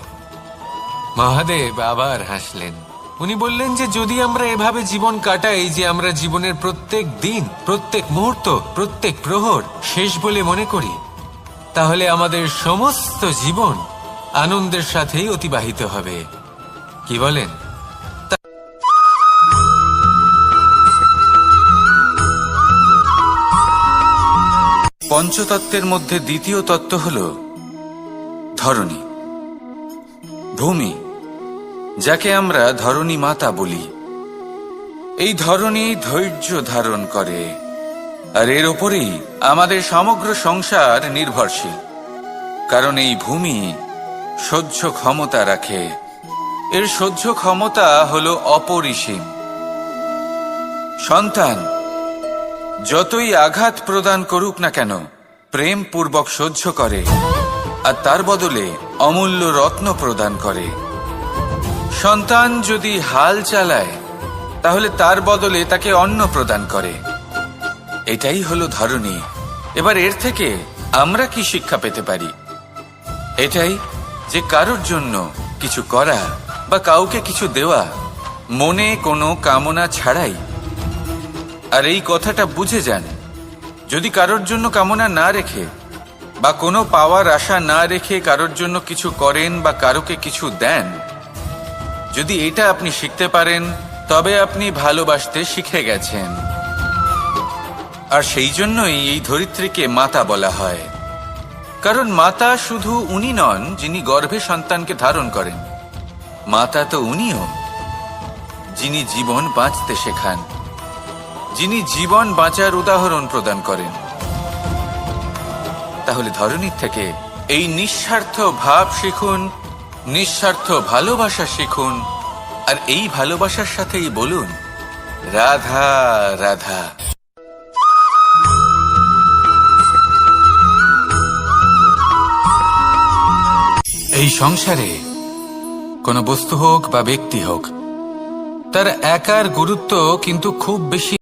মহাদেব আবার হাসলেন। উনি বললেন যে যদি আমরা এভাবে জীবন কাটাই যে আমরা জীবনের প্রত্যেক দিন, প্রত্যেক মুহূর্ত, প্রত্যেক প্রহর শেষ বলে মনে করি, তাহলে আমাদের সমস্ত জীবন আনন্দের সাথেই অতিবাহিত হবে। কি বলেন? পঞ্চতত্ত্বের মধ্যে দ্বিতীয় তত্ত্ব হল ধরণী, ভূমি, যাকে আমরা ধরণী মাতা বলি। এই ধরণী ধৈর্য ধারণ করে, আর এর ওপরেই আমাদের সমগ্র সংসার নির্ভরশীল। কারণ এই ভূমি সহ্য ক্ষমতা রাখে, এর সহ্য ক্ষমতা হল অপরিসীম। সন্তান যতই আঘাত প্রদান করুক না কেন, প্রেম পূর্বক সহ্য করে, আর তার বদলে অমূল্য রত্ন প্রদান করে। সন্তান যদি হাল চালায়, তাহলে তার বদলে তাকে অন্ন প্রদান করে। এটাই হলো ধরণী। এবার এর থেকে আমরা কি শিক্ষা পেতে পারি? এটাই যে কারোর জন্য কিছু করা বা কাউকে কিছু দেওয়া মনে কোনো কামনা ছাড়াই। আর এই কথাটা বুঝে যান, যদি কারোর জন্য কামনা না রেখে বা কোনো পাওয়ার আশা না রেখে কারোর জন্য কিছু করেন বা কারোকে কিছু দেন, যদি এটা আপনি শিখতে পারেন, তবে আপনি ভালোবাসতে শিখে গেছেন। আর সেই জন্যই এই ধরিত্রীকে মাতা বলা হয়। কারণ মাতা শুধু উনি নন যিনি গর্ভে সন্তানকে ধারণ করেন, মাতা তো উনিও যিনি জীবন বাঁচতে শেখান, যিনি জীবন বাঁচার উদাহরণ প্রদান করেন। তাহলে ধরণীর থেকে এই নিঃস্বার্থ ভাব শিখুন, নিঃস্বার্থ ভালোবাসা শিখুন, আর এই ভালোবাসার সাথেই বলুন রাধা রাধা। এই সংসারে কোনো বস্তু হোক বা ব্যক্তি হোক, তার একার গুরুত্ব কিন্তু খুব বেশি